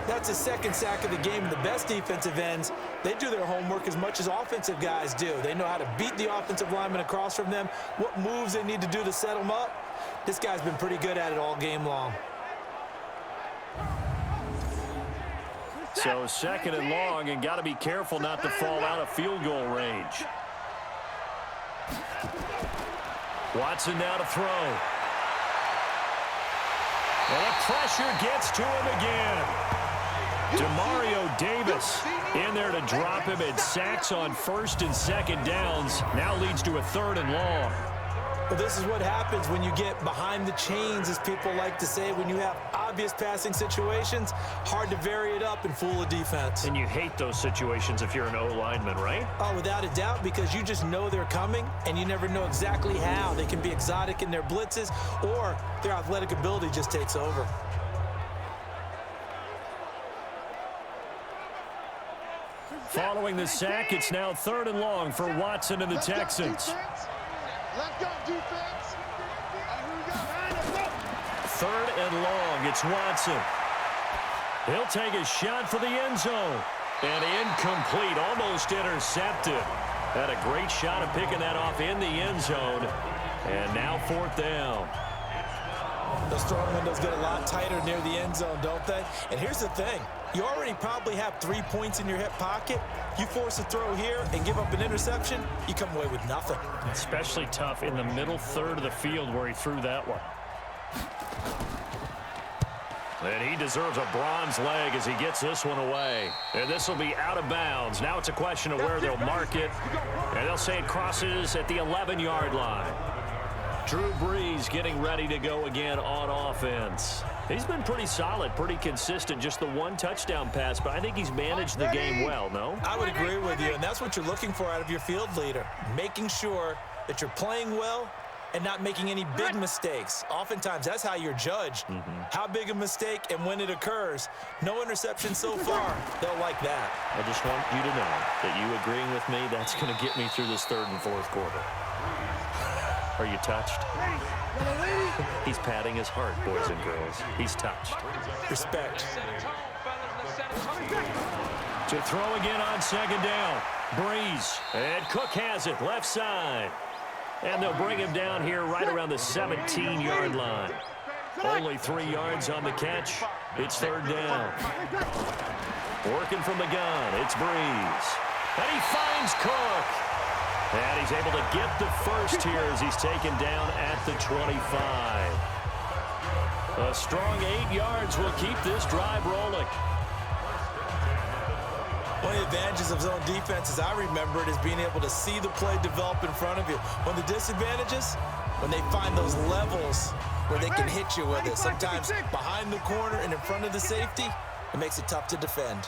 That's his 2nd sack of the game. And the best defensive ends, they do their homework as much as offensive guys do. They know how to beat the offensive lineman across from them, what moves they need to do to set them up. This guy's been pretty good at it all game long. So 2nd and long, and got to be careful not to fall out of field goal range. Watson now to throw. And the pressure gets to him again. Demario Davis in there to drop him, and sacks on 1st and 2nd downs. Now leads to a 3rd and long. Well, this is what happens when you get behind the chains, as people like to say, when you have obvious passing situations. Hard to vary it up and fool a defense. And you hate those situations if you're an O-lineman, right? Oh, without a doubt, because you just know they're coming, and you never know exactly how. They can be exotic in their blitzes, or their athletic ability just takes over. Following the sack, it's now 3rd and long for Watson and the Texans. Let's go, defense. 3rd and long, it's Watson. He'll take a shot for the end zone. And incomplete, almost intercepted. Had a great shot of picking that off in the end zone. And now 4th down. Those throwing windows get a lot tighter near the end zone, don't they? And here's the thing. You already probably have 3 points in your hip pocket. You force a throw here and give up an interception, you come away with nothing. Especially tough in the middle 3rd of the field where he threw that one. And he deserves a bronze leg as he gets this one away. And this will be out of bounds. Now it's a question of where they'll mark it. And they'll say it crosses at the 11-yard line. Drew Brees getting ready to go again on offense. He's been pretty solid, pretty consistent, just the 1 touchdown pass, but I think he's managed the game well, no? I would agree with you, and that's what you're looking for out of your field leader, making sure that you're playing well and not making any big mistakes. Oftentimes, that's how you're judged. How big a mistake and when it occurs. No interception so far. They'll like that. I just want you to know that you agreeing with me, that's going to get me through this 3rd and 4th quarter. Are you touched? He's patting his heart, boys and girls. He's touched. Respect. To throw again on 2nd down. Brees. And Cook has it, left side. And they'll bring him down here right around the 17-yard line. Only 3 yards on the catch. It's 3rd down. Working from the gun, it's Brees. And he finds Cook. And he's able to get the first here as he's taken down at the 25. A strong 8 yards will keep this drive rolling. One of the advantages of zone defense, as I remember it, is being able to see the play develop in front of you. One of the disadvantages, when they find those levels where they can hit you with it, sometimes behind the corner and in front of the safety, it makes it tough to defend.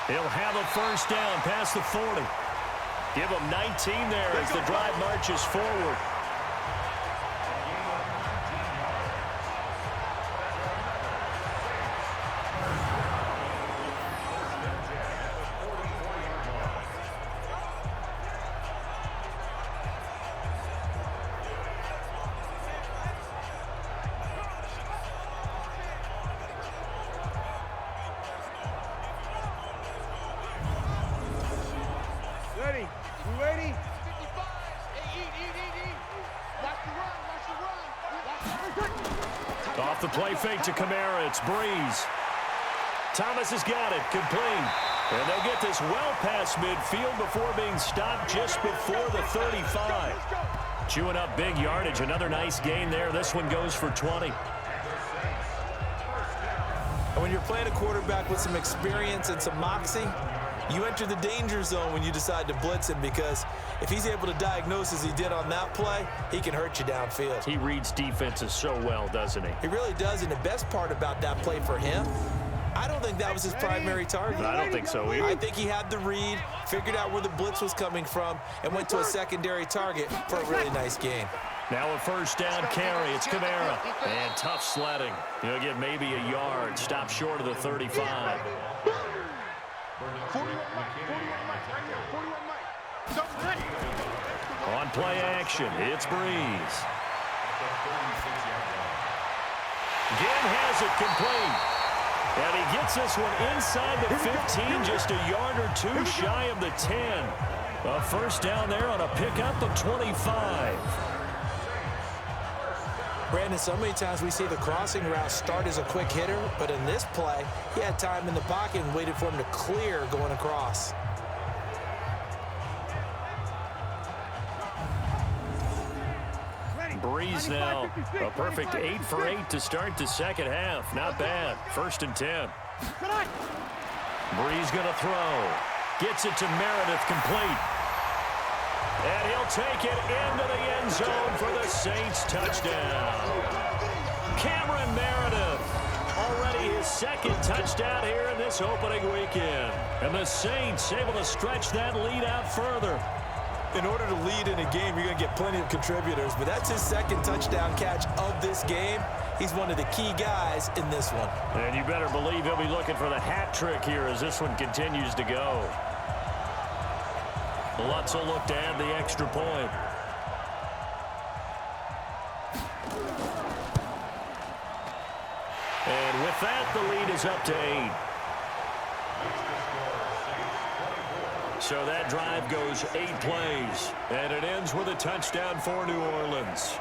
He'll have a first down past the 40. Give him 19 there as the drive marches forward. Ready? You ready? 55. Hey, eat. Watch the run. Off the play fake to Kamara, it's Brees. Thomas has got it, complete. And they'll get this well past midfield before being stopped just before the 35. Chewing up big yardage, another nice gain there. This one goes for 20. And when you're playing a quarterback with some experience and some moxie, you enter the danger zone when you decide to blitz him, because if he's able to diagnose as he did on that play, he can hurt you downfield. He reads defenses so well, doesn't he? He really does, and the best part about that play for him, I don't think that was his primary target. I don't think so either. I think he had the read, figured out where the blitz was coming from, and went to a secondary target for a really nice gain. Now a first down carry. It's Kamara. And tough sledding. He'll get maybe a yard. Stop short of the 35. 41 Mike. On play action, it's Brees. Again has it complete. And he gets this one inside the 15, just a yard or two shy of the 10. A first down there on a pickup of 25. Brandon, so many times we see the crossing route start as a quick hitter, but in this play, he had time in the pocket and waited for him to clear going across. Brees now, a perfect 8 for 8 to start the second half. Not bad. 1st and 10. Brees going to throw. Gets it to Meredith, complete. And he'll take it into the end zone for the Saints touchdown. Cameron Meredith, already his 2nd touchdown here in this opening weekend. And the Saints able to stretch that lead out further. In order to lead in a game, you're going to get plenty of contributors, but that's his 2nd touchdown catch of this game. He's one of the key guys in this one. And you better believe he'll be looking for the hat trick here as this one continues to go. Lutz will look to add the extra point. And with that, the lead is up to 8. So that drive goes 8 plays, and it ends with a touchdown for New Orleans.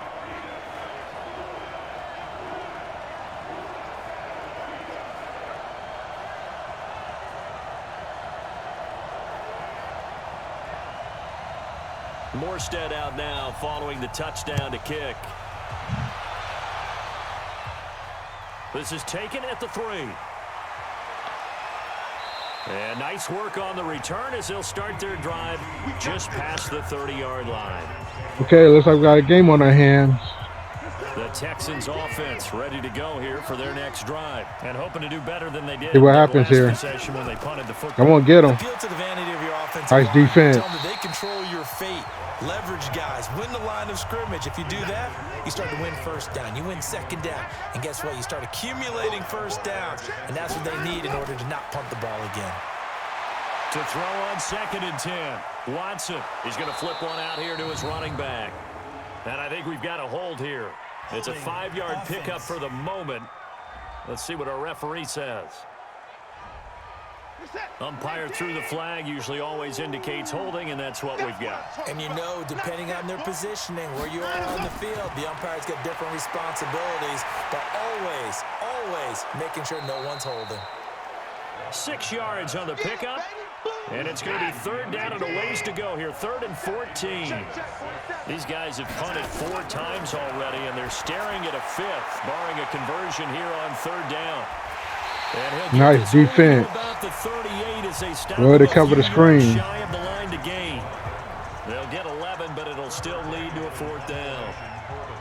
Morstead out now following the touchdown to kick. This is taken at the 3. And nice work on the return as they'll start their drive just past the 30-yard line. Okay, looks like we got a game on our hands. The Texans offense ready to go here for their next drive and hoping to do better than they did. See what happens here. When they punted the football. Come on, get them. Appeal to the vanity of your offensive Nice line. defense. Tell them that they control your fate. Leverage guys. Win the line of scrimmage. If you do that, you start to win first down. You win second down. And guess what? You start accumulating first downs. And that's what they need in order to not punt the ball again. To throw on 2nd and 10. Watson is going to flip one out here to his running back. And I think we've got a hold here. It's a 5-yard pickup for the moment. Let's see what our referee says. Umpire threw the flag, usually always indicates holding, and that's what we've got. And you know, depending on their positioning, where you are on the field, the umpire's got different responsibilities, but always making sure no one's holding. 6 yards on the pickup, And it's going to be 3rd down and a ways to go here. 3rd and 14. These guys have punted 4 times already, and they're staring at a 5th, barring a conversion here on 3rd down. Nice defense. Well, they cover the screen. Shy of the line to gain. They'll get 11, but it'll still lead to a 4th down.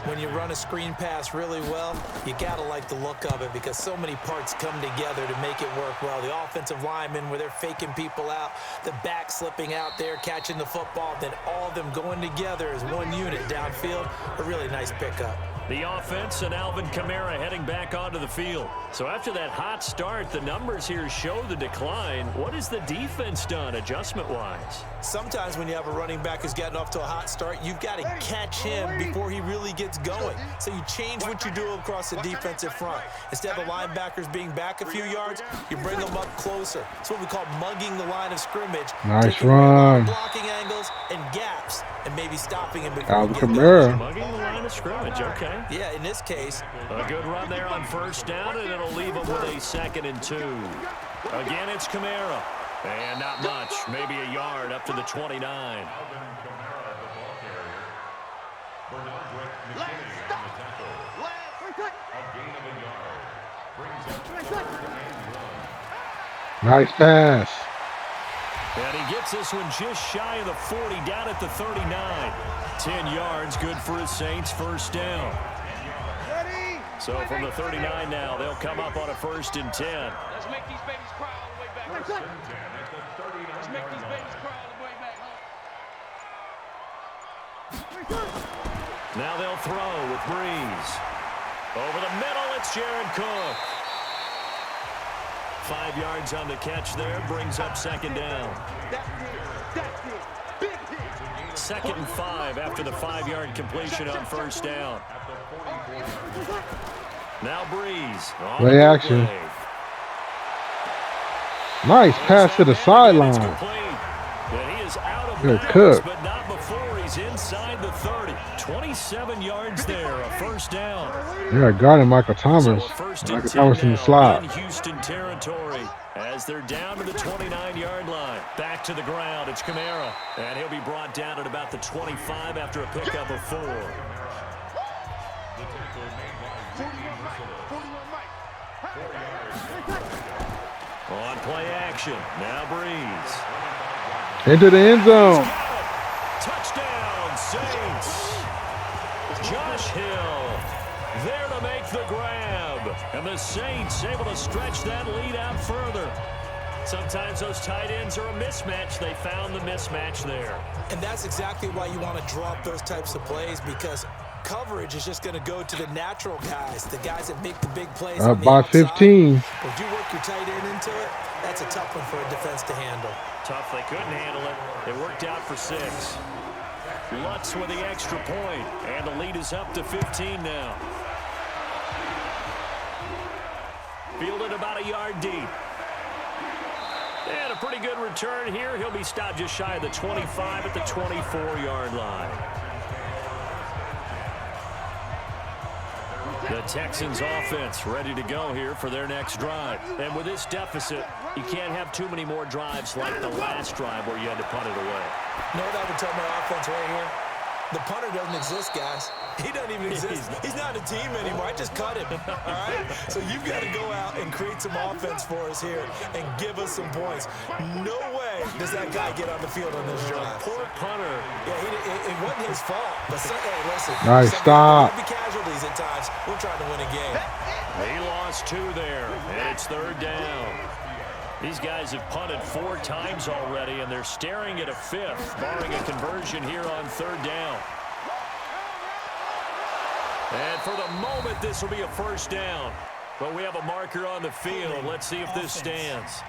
When you run a screen pass really well, you got to like the look of it because so many parts come together to make it work well. The offensive linemen, where they're faking people out, the back slipping out there, catching the football, then all of them going together as one unit downfield. A really nice pickup. The offense and Alvin Kamara heading back onto the field. So after that hot start, the numbers here show the decline. What has the defense done adjustment-wise? Sometimes when you have a running back who's gotten off to a hot start, you've got to catch him before he really gets going. So you change what you do across the defensive front. Instead of the linebackers being back a few yards, you bring them up closer. It's what we call mugging the line of scrimmage. Nice run. Blocking angles and gaps, and maybe stopping him before Alvin Kamara. Mugging the line of scrimmage, okay. Yeah, in this case. A good run there on 1st down, and it'll leave them with a 2nd and 2. Again, it's Kamara. And not much, maybe a yard up to the 29. Alvin Kamara, the ball carrier. Bernardwick McKinney on the tackle. A gain of a yard. Brings up 3rd and 1. Nice pass. And he gets this one just shy of the 40, down at the 39. 10 yards, good for his Saints, 1st down. So from the 39 now, they'll come up on a 1st and 10. Let's make these babies cry all the way back. 1st and 10 at the 39. Let's make these babies cry all the way back. Now they'll throw with Brees. Over the middle, it's Jared Cook. 5 yards on the catch there, brings up 2nd down. 2nd and 5 after the 5-yard completion on 1st down. Now Brees. Play action. Nice pass to the sideline. He is out of Good bounds, Cook. but not before he's inside the 30. 27 yards there, a 1st down. Yeah, guarding Michael Thomas. So a 1st and Michael 10 Thomas in the now slot. in Houston territory as they're down to the 29-yard line. Back to the ground, it's Kamara. And he'll be brought down at about the 25 after a pickup of 4. On play action, now Brees. Into the end zone. Touchdown, Saints. Josh Hill there to make the grab. And the Saints able to stretch that lead out further. Sometimes those tight ends are a mismatch. They found the mismatch there. And that's exactly why you want to draw up those types of plays, because coverage is just going to go to the natural guys, the guys that make the big plays. Up by 15. If you work your tight end into it, that's a tough one for a defense to handle. Tough, they couldn't handle it. It worked out for 6. Lutz with the extra point, and the lead is up to 15 now. Fielded about a yard deep. And a pretty good return here. He'll be stopped just shy of the 25 at the 24-yard line. The Texans offense ready to go here for their next drive. And with this deficit, you can't have too many more drives like the last drive where you had to punt it away. You know what I would tell my offense right here? The punter doesn't exist, guys. He doesn't even exist. He's not a team anymore. I just cut him, all right? So you've got to go out and create some offense for us here and give us some points. No way does that guy get on the field on this drive. Poor punter. Yeah, it wasn't his fault. But hey, listen. Nice stop. Be casualties at times. We're trying to win a game. He lost 2 there, and it's 3rd down. These guys have punted 4 times already, and they're staring at a 5th, barring a conversion here on 3rd down. And for the moment, this will be a 1st down. But we have a marker on the field. Let's see if this stands.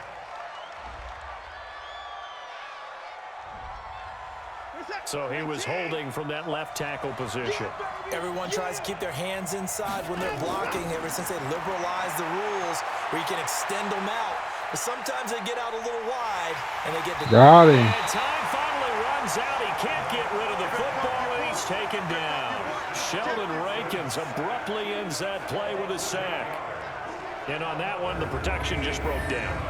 So he was holding from that left tackle position. Everyone tries to keep their hands inside when they're blocking ever since they liberalized the rules where you can extend them out. But sometimes they get out a little wide and they get to Got him. And time finally runs out. He can't get rid of the football, and he's taken down. Sheldon Rankins abruptly ends that play with a sack. And on that one, the protection just broke down.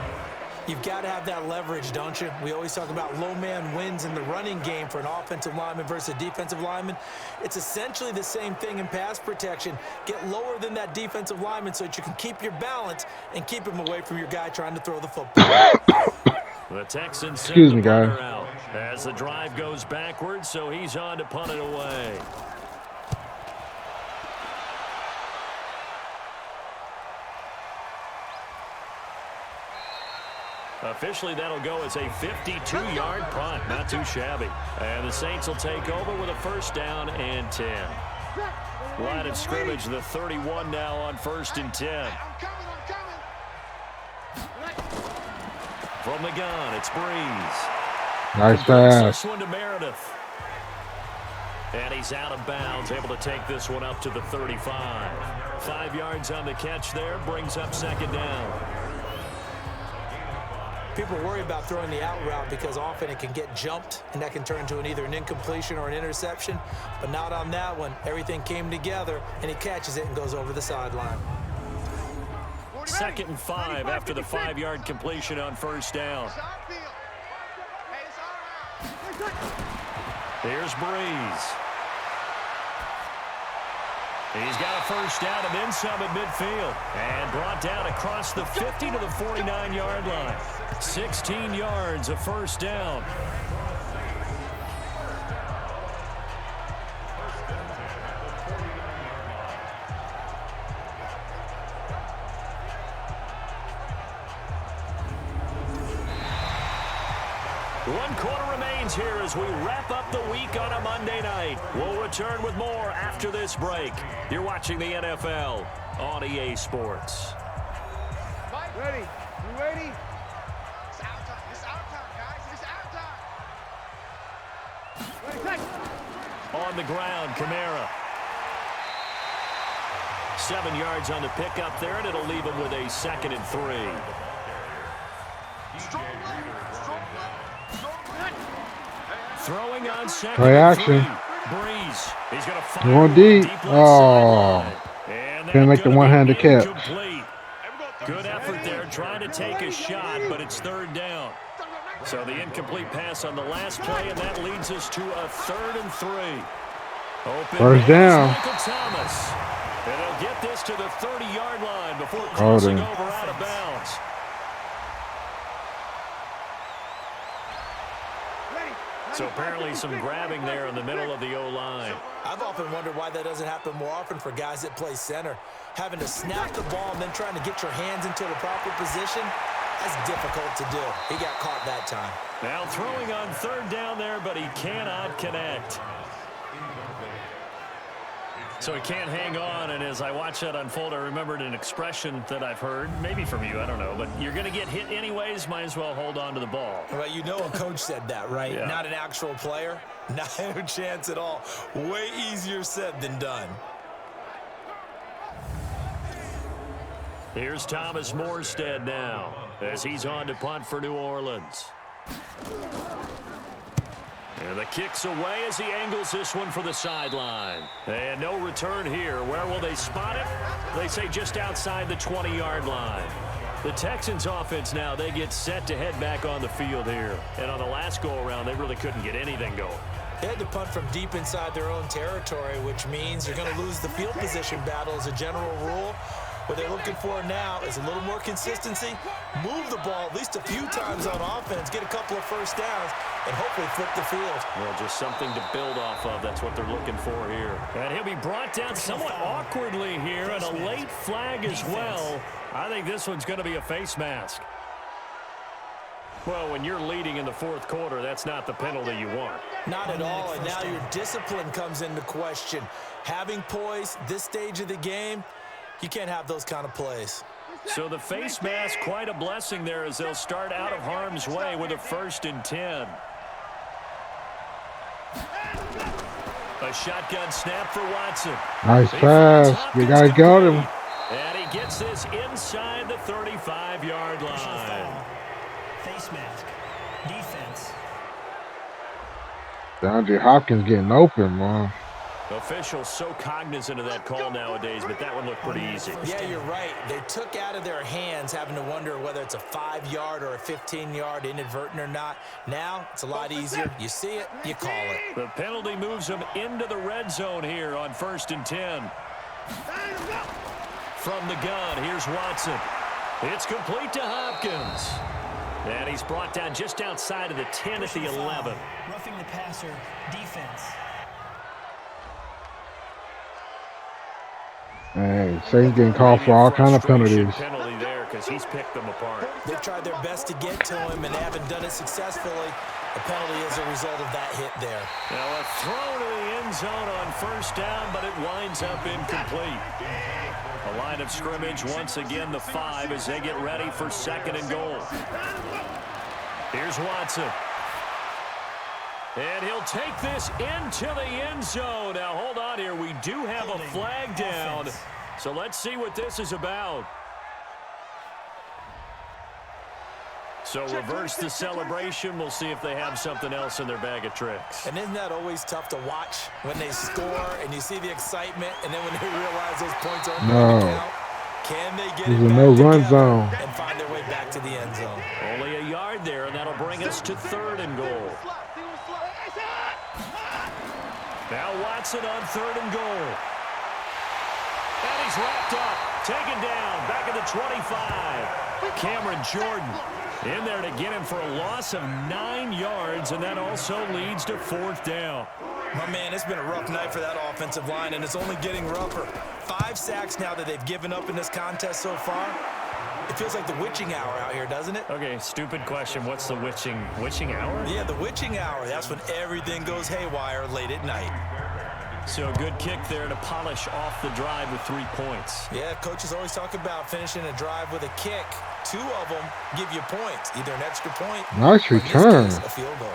You've got to have that leverage, don't you? We always talk about low man wins in the running game for an offensive lineman versus a defensive lineman. It's essentially the same thing in pass protection. Get lower than that defensive lineman so that you can keep your balance and keep him away from your guy trying to throw the football. The Texans send Excuse the me, guys. punter out as the drive goes backwards, so he's on to punt it away. Officially, that'll go as a 52-yard punt. Not too shabby. And the Saints will take over with a first down and 10. Line of scrimmage, the 31 now on 1st and 10. From the gun, it's Brees. Nice pass. This one to Meredith. And he's out of bounds, able to take this one up to the 35. 5 yards on the catch there, brings up 2nd down. People worry about throwing the out route because often it can get jumped, and that can turn into either an incompletion or an interception. But not on that one. Everything came together, and he catches it and goes over the sideline. 2nd and 5 after the 5-yard completion on 1st down. Here's Brees. He's got a first down and then some at midfield. And brought down across the 50 to the 49-yard line. 16 yards, a first down. One quarter remains here as we wrap up the week on a Monday night. We'll return with more after this break. You're watching the NFL on EA Sports. Ready? You ready? It's out time. It's out time, guys. It's out time. Ready, take. On the ground, Kamara. 7 yards on the pickup there, and it'll leave him with a 2nd and 3. Throwing on 2nd Play and action. 3. Brees. He's going to fire Going deep. left Oh. sideline. Can't make the one-handed catch. Incomplete. Good effort there, trying to take a shot, but it's 3rd down. So the incomplete pass on the last play, and that leads us to a 3rd and 3. Open First down. Michael Thomas. And they'll get this to the 30-yard line before crossing over out of bounds. So apparently some grabbing there in the middle of the O-line. I've often wondered why that doesn't happen more often for guys that play center. Having to snap the ball and then trying to get your hands into the proper position, that's difficult to do. He got caught that time. Now throwing on 3rd down there, but he cannot connect. So he can't hang on, and as I watch that unfold, I remembered an expression that I've heard, maybe from you, I don't know, but you're going to get hit anyways, might as well hold on to the ball. Well, you know a coach said that, right? Yeah. Not an actual player. Not a chance at all. Way easier said than done. Here's Thomas Morstead now as he's on to punt for New Orleans. And the kick's away as he angles this one for the sideline. And no return here. Where will they spot it? They say just outside the 20-yard line. The Texans offense now, they get set to head back on the field here. And on the last go-around, they really couldn't get anything going. They had to punt from deep inside their own territory, which means you're going to lose the field position battle as a general rule. What they're looking for now is a little more consistency, move the ball at least a few times on offense, get a couple of first downs, and hopefully flip the field. Well, just something to build off of. That's what they're looking for here. And he'll be brought down somewhat awkwardly here, and a late flag as well. I think this one's going to be a face mask. Well, when you're leading in the 4th quarter, that's not the penalty you want. Not at all, and now your discipline comes into question. Having poise this stage of the game, you can't have those kind of plays. So the face mask, quite a blessing there as they'll start out of harm's way with a 1st and 10. A shotgun snap for Watson. Nice pass. You got to go him. And he gets this inside the 35-yard line. Face mask. Defense. DeAndre Hopkins getting open, man. Officials so cognizant of that call nowadays, but that one looked pretty easy. Yeah, you're right. They took out of their hands having to wonder whether it's a 5-yard or a 15-yard inadvertent or not. Now, it's a lot easier. You see it, you call it. The penalty moves them into the red zone here on 1st and 10. From the gun, here's Watson. It's complete to Hopkins. And he's brought down just outside of the 10 at the 11. Roughing the passer, defense. Hey, Saints getting called for all kind of penalties. Penalty there because he's picked them apart. They've tried their best to get to him and haven't done it successfully. The penalty is a result of that hit there. Now a throw to the end zone on 1st down, but it winds up incomplete. The line of scrimmage, once again, the 5 as they get ready for 2nd and goal. Here's Watson. And he'll take this into the end zone. Now, hold on here. We do have a flag down. So let's see what this is about. So reverse the celebration. We'll see if they have something else in their bag of tricks. And isn't that always tough to watch when they score and you see the excitement, and then when they realize those points aren't going to count? Can they get it back no-run zone and find their way back to the end zone? Only a yard there, and that'll bring us to 3rd and goal. Now Watson on 3rd and goal. And he's wrapped up, taken down, back at the 25. Cameron Jordan in there to get him for a loss of 9 yards, and that also leads to 4th down. My man, it's been a rough night for that offensive line, and it's only getting rougher. 5 sacks now that they've given up in this contest so far. It feels like the witching hour out here, doesn't it? Okay, stupid question. What's the witching hour? Yeah, the witching hour. That's when everything goes haywire late at night. So a good kick there to polish off the drive with 3 points. Yeah, coaches always talk about finishing a drive with a kick. 2 of them give you points, either an extra point Nice or in this return. case, a field goal.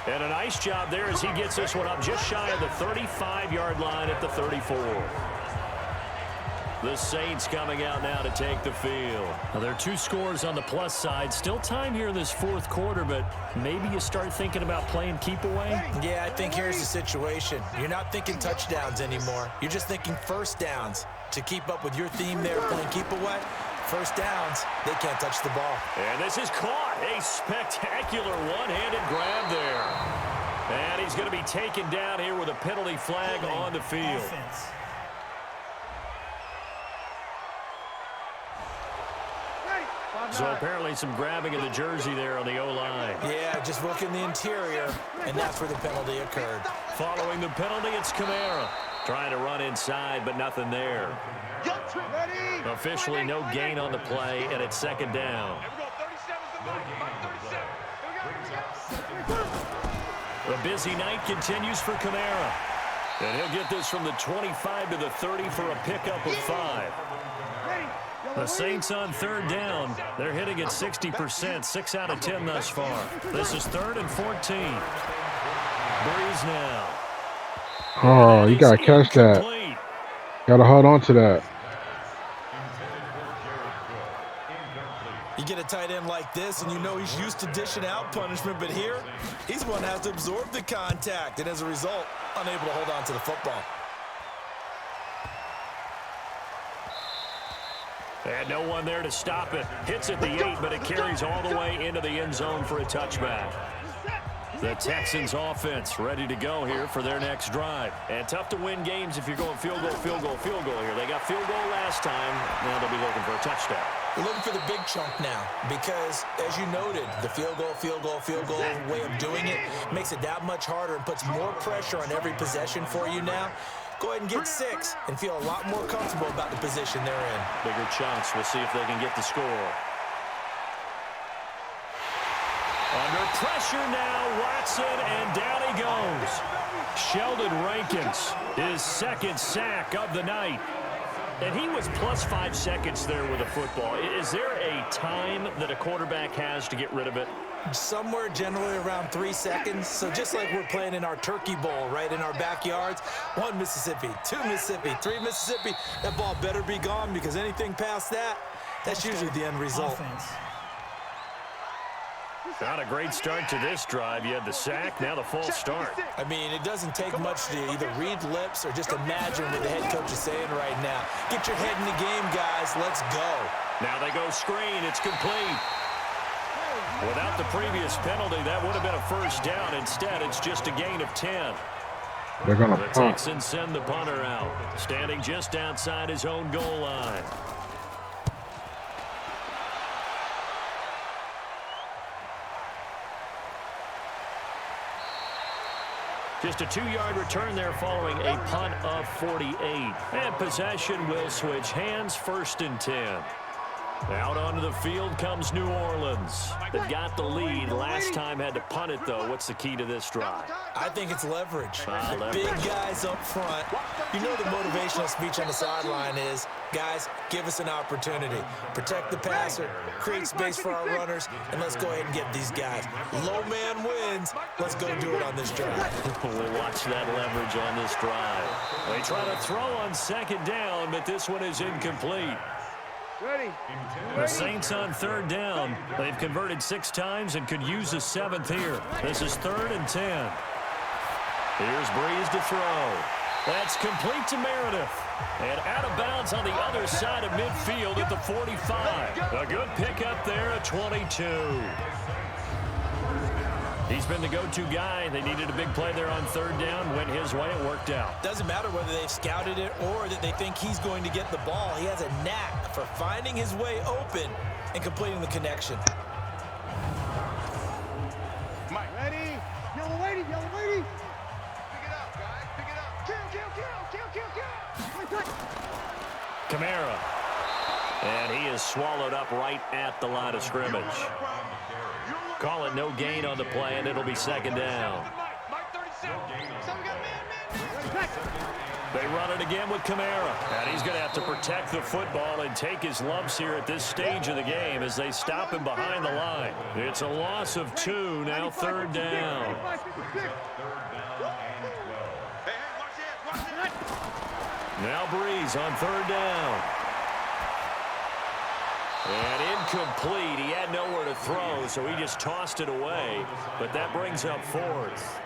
And a nice job there as he gets this one up just shy of the 35-yard line at the 34. The Saints coming out now to take the field. Now, there are 2 scores on the plus side. Still time here in this 4th quarter, but maybe you start thinking about playing keep away? Yeah, I think here's the situation. You're not thinking touchdowns anymore. You're just thinking 1st downs. To keep up with your theme there, playing keep away, 1st downs, they can't touch the ball. And this is caught. A spectacular one-handed grab there. And he's going to be taken down here with a penalty flag on the field. Offense. So apparently some grabbing of the jersey there on the O-line. Yeah, just working the interior, and that's where the penalty occurred. Following the penalty, it's Kamara. Trying to run inside, but nothing there. Officially no gain on the play, and it's 2nd down. The busy night continues for Kamara. And he'll get this from the 25 to the 30 for a pickup of 5. The Saints on 3rd down. They're hitting at 60%, 6 out of 10 thus far. This is 3rd and 14. Brees now. Oh, you got to catch that. Got to hold on to that. You get a tight end like this, and you know he's used to dishing out punishment, but here, he's one that has to absorb the contact, and as a result, unable to hold on to the football. And no one there to stop it. Hits at the 8, but it carries all the way into the end zone for a touchback. The Texans offense ready to go here for their next drive. And tough to win games if you're going field goal, field goal, field goal here. They got field goal last time. Now they'll be looking for a touchdown. We're looking for the big chunk now because, as you noted, the field goal way of doing it makes it that much harder and puts more pressure on every possession for you now. Go ahead and get 6 and feel a lot more comfortable about the position they're in. Bigger chunks. We'll see if they can get the score. Under pressure now, Watson, and down he goes. Sheldon Rankins, his 2nd sack of the night. And he was plus 5 seconds there with a football. Is there a time that a quarterback has to get rid of it? Somewhere generally around 3 seconds. So just like we're playing in our turkey bowl, right, in our backyards, 1 Mississippi, 2 Mississippi, 3 Mississippi, that ball better be gone because anything past that, that's usually the end result. Offense. Not a great start to this drive. You had the sack, now the false start. I mean, it doesn't take much to either read lips or just imagine what the head coach is saying right now. Get your head in the game, guys. Let's go. Now they go screen. It's complete. Without the previous penalty, that would have been a first down. Instead, it's just a gain of 10. They're going to The punt. Texans send the punter out, standing just outside his own goal line. Just a 2-yard return there following a punt of 48. And possession will switch hands, 1st and 10. Out onto the field comes New Orleans. They've got the lead. Last time had to punt it, though. What's the key to this drive? I think it's leverage. Leverage. Big guys up front. You know the motivational speech on the sideline is, guys, give us an opportunity. Protect the passer, create space for our runners, and let's go ahead and get these guys. Low man wins. Let's go do it on this drive. We'll watch that leverage on this drive. They try to throw on 2nd down, but this one is incomplete. The Saints on 3rd down. They've converted 6 times and could use a 7th here. This is 3rd and 10. Here's Brees to throw. That's complete to Meredith. And out of bounds on the other side of midfield at the 45. A good pickup there at 22. He's been the go-to guy. They needed a big play there on 3rd down. Went his way. It worked out. Doesn't matter whether they've scouted it or that they think he's going to get the ball. He has a knack for finding his way open and completing the connection. Mike, ready? Yellow lady, yellow lady. Pick it up, guys. Pick it up. Kill. Kamara. And he is swallowed up right at the line of scrimmage. Call it no gain on the play, and it'll be 2nd down. They run it again with Kamara. And he's going to have to protect the football and take his lumps here at this stage of the game as they stop him behind the line. It's a loss of 2, now 3rd down. Now Brees on 3rd down. And incomplete. He had nowhere to throw, so he just tossed it away. But that brings up 4th.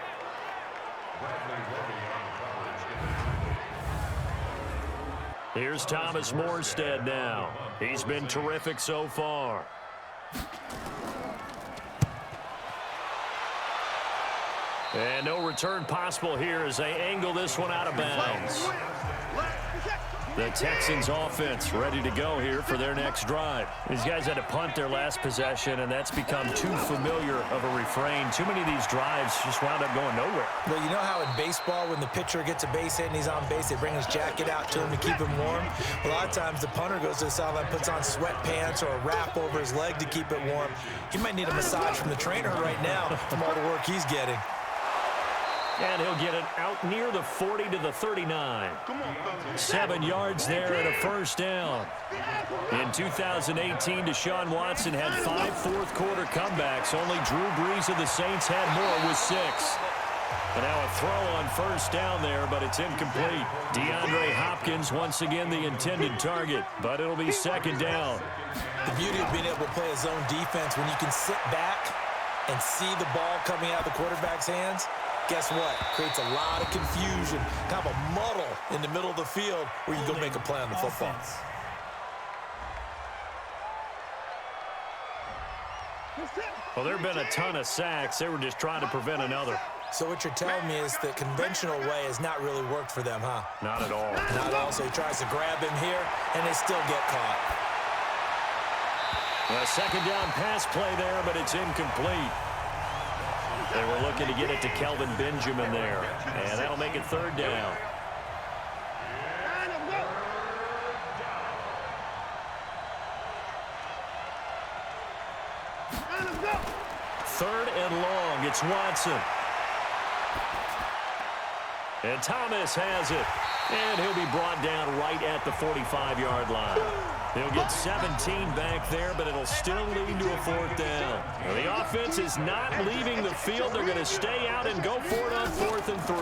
Here's Thomas Morstead now. He's been terrific so far. And no return possible here as they angle this one out of bounds. The Texans offense ready to go here for their next drive. These guys had to punt their last possession, and that's become too familiar of a refrain. Too many of these drives just wound up going nowhere. Well, you know how in baseball when the pitcher gets a base hit and he's on base, they bring his jacket out to him to keep him warm? Well, a lot of times the punter goes to the sideline, puts on sweatpants or a wrap over his leg to keep it warm. He might need a massage from the trainer right now from all the work he's getting. And he'll get it out near the 40 to the 39. 7 yards there and a 1st down. In 2018, Deshaun Watson had 5 fourth-quarter comebacks. Only Drew Brees of the Saints had more with 6. And now a throw on 1st down there, but it's incomplete. DeAndre Hopkins once again the intended target, but it'll be 2nd down. The beauty of being able to play a zone defense when you can sit back and see the ball coming out of the quarterback's hands, guess what? Creates a lot of confusion, kind of a muddle in the middle of the field where you go make a play on the football. Well, there have been a ton of sacks. They were just trying to prevent another. So what you're telling me is the conventional way has not really worked for them, huh? Not at all. Not at all. So he tries to grab him here, and they still get caught. A 2nd down pass play there, but it's incomplete. They were looking to get it to Kelvin Benjamin there, and that'll make it 3rd down. Third and long, it's Watson. And Thomas has it. And he'll be brought down right at the 45-yard line. He'll get 17 back there, but it'll still lead to a 4th down. Now, the offense is not leaving the field. They're going to stay out and go for it on 4th and 3.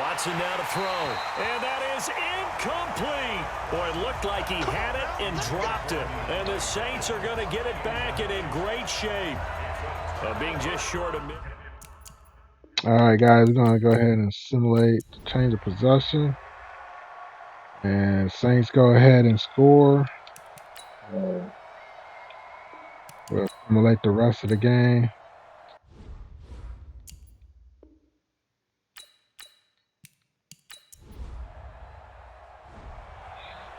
Watson now to throw. And that is Complete. Boy, it looked like he had it and dropped it. And the Saints are going to get it back and in great shape. Being just short of mid. All right, guys, we're going to go ahead and simulate change of possession. And Saints go ahead and score. We'll simulate the rest of the game.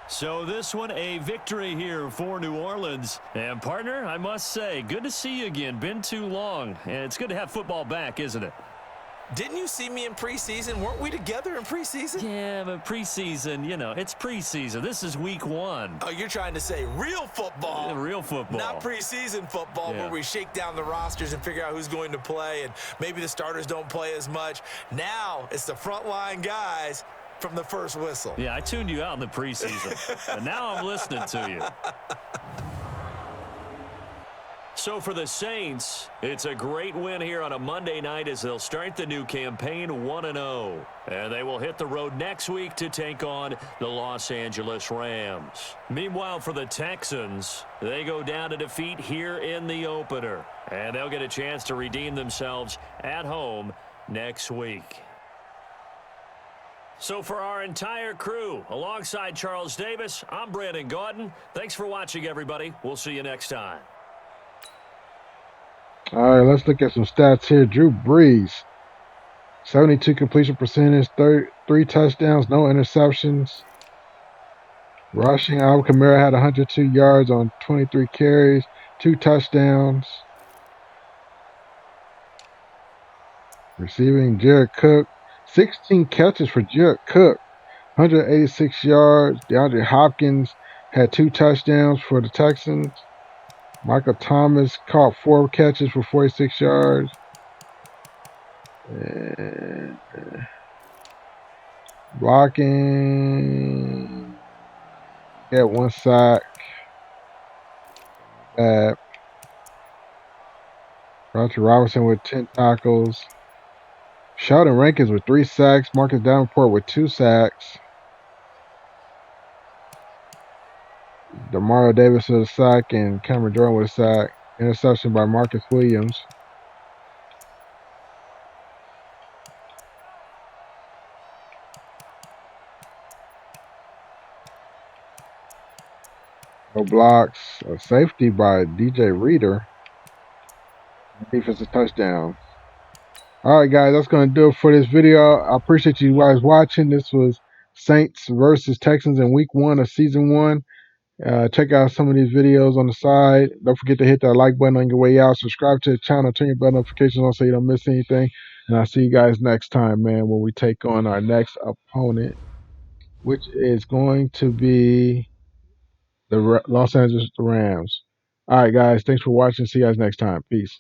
So this one, a victory here for New Orleans. And, partner, I must say, good to see you again. Been too long. And it's good to have football back, isn't it? Didn't you see me in preseason? Weren't we together in preseason? Yeah, but preseason, you know, it's preseason. This is week 1. Oh, you're trying to say real football. Yeah, real football. Not preseason football where we shake down the rosters and figure out who's going to play, and maybe the starters don't play as much. Now it's the frontline guys from the first whistle. Yeah, I tuned you out in the preseason, and now I'm listening to you. So for the Saints, it's a great win here on a Monday night as they'll start the new campaign 1-0. And they will hit the road next week to take on the Los Angeles Rams. Meanwhile, for the Texans, they go down to defeat here in the opener. And they'll get a chance to redeem themselves at home next week. So for our entire crew, alongside Charles Davis, I'm Brandon Gaudin. Thanks for watching, everybody. We'll see you next time. All right, let's look at some stats here. Drew Brees, 72 completion percentage, 3 touchdowns, no interceptions. Rushing, Alvin Kamara had 102 yards on 23 carries, 2 touchdowns. Receiving, Jared Cook, 16 catches for Jared Cook, 186 yards. DeAndre Hopkins had 2 touchdowns for the Texans. Michael Thomas caught 4 catches for 46 yards. And blocking, got 1 sack. Roger Robinson with 10 tackles. Sheldon Rankins with 3 sacks. Marcus Davenport with 2 sacks. Demario Davis with a sack and Cameron Jordan with a sack. Interception by Marcus Williams. No blocks. A safety by DJ Reader. Defensive touchdown. Alright guys, that's going to do it for this video. I appreciate you guys watching. This was Saints versus Texans in week 1 of season 1. Check out some of these videos on the side. Don't forget to hit that like button on your way out. Subscribe to the channel. Turn your bell notifications on so you don't miss anything. And I'll see you guys next time, man, when we take on our next opponent, which is going to be the Los Angeles Rams. All right, guys. Thanks for watching. See you guys next time. Peace.